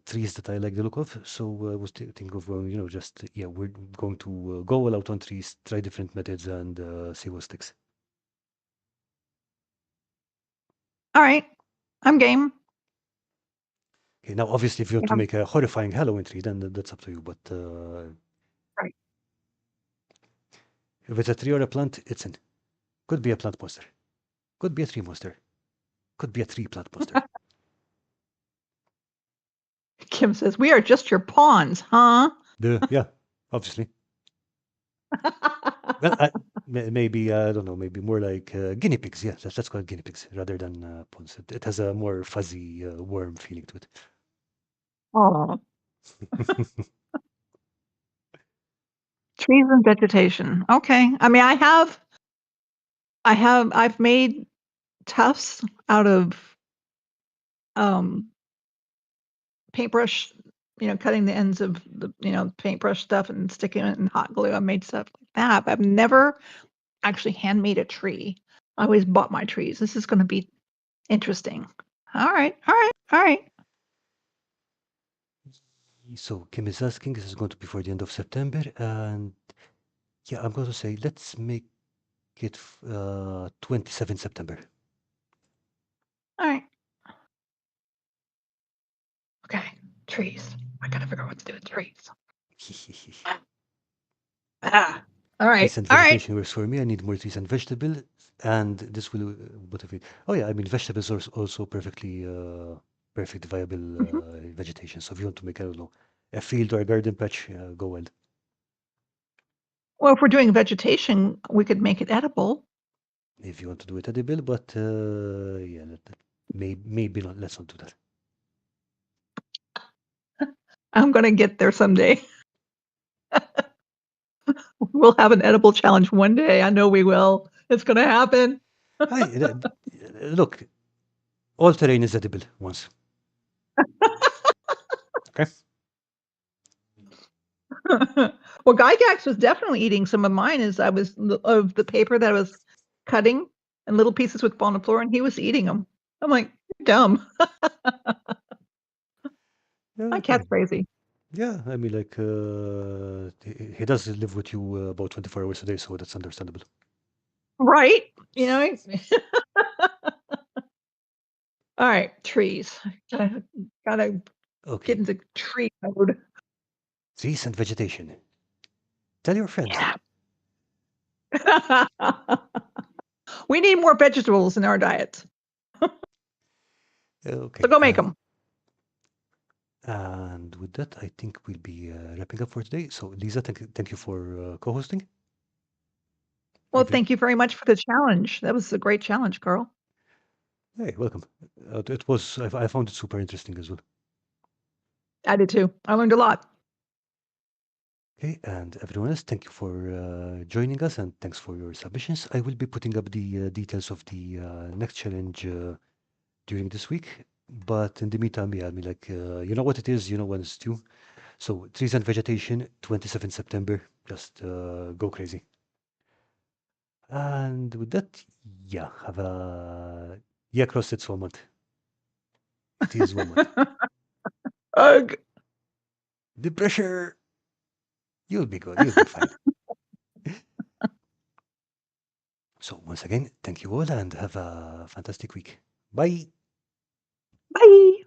trees that I like the look of. So I was thinking of, just, yeah, we're going to go all out on trees, try different methods and see what sticks. All right. I'm game. Okay, now, obviously, if you want to Yeah. make a horrifying Halloween tree, then that's up to you. But Right. if it's a tree or a plant, it's in. Could be a plant monster. Could be a tree monster. Could be a tree plant monster. Kim says, "We are just your pawns, huh?" Yeah, obviously. Well, maybe I don't know. Maybe more like guinea pigs. Yeah, let's call it guinea pigs rather than pawns. It has a more fuzzy, warm feeling to it. Oh, trees and vegetation. Okay. I mean, I've made tufts out of paintbrush, cutting the ends of the, paintbrush stuff and sticking it in hot glue. I made stuff like that, but I've never actually handmade a tree. I always bought my trees. This is going to be interesting. All right. So Kim is asking, this is going to be for the end of September, and yeah, I'm going to say let's make it 27 September. All right. Okay. Trees. I got to figure out what to do with trees. All right. Trees and vegetation works for me. I need more trees and vegetables, and this will motivate. Oh yeah, I mean vegetables are also perfectly perfect viable vegetation. So if you want to make, I don't know, a field or a garden patch, go well. Well, if we're doing vegetation, we could make it edible. If you want to do it edible, but yeah, maybe not. Let's not do that. I'm going to get there someday. We'll have an edible challenge one day. I know we will. It's going to happen. Look, all terrain is edible once. Okay. Well, Gygax was definitely eating some of mine as I was of the paper that I was cutting, and little pieces would fall on the floor, and he was eating them. I'm like, you're dumb. My cat's crazy. Yeah, I mean, like, he does live with you about 24 hours a day, so that's understandable. Right? All right, trees. Gotta Okay. get into tree mode. Trees and vegetation. Tell your friends. Yeah. We need more vegetables in our diet. Okay. So go make them. And with that, I think we'll be wrapping up for today. So, Lisa, thank you for co-hosting. Well, thank you very much for the challenge. That was a great challenge, Karl. Hey, welcome. It was. I found it super interesting as well. I did too. I learned a lot. Okay, and everyone else, thank you for joining us, and thanks for your submissions. I will be putting up the details of the next challenge during this week. But in the meantime, yeah, I mean, like, you know what it is, you know when it's due. So, trees and vegetation, 27 September. Just go crazy. And with that, yeah, have a yeah, cross it's 1 month. It is 1 month. Ugh. The pressure. You'll be good. You'll be fine. So once again, thank you all and have a fantastic week. Bye. Bye.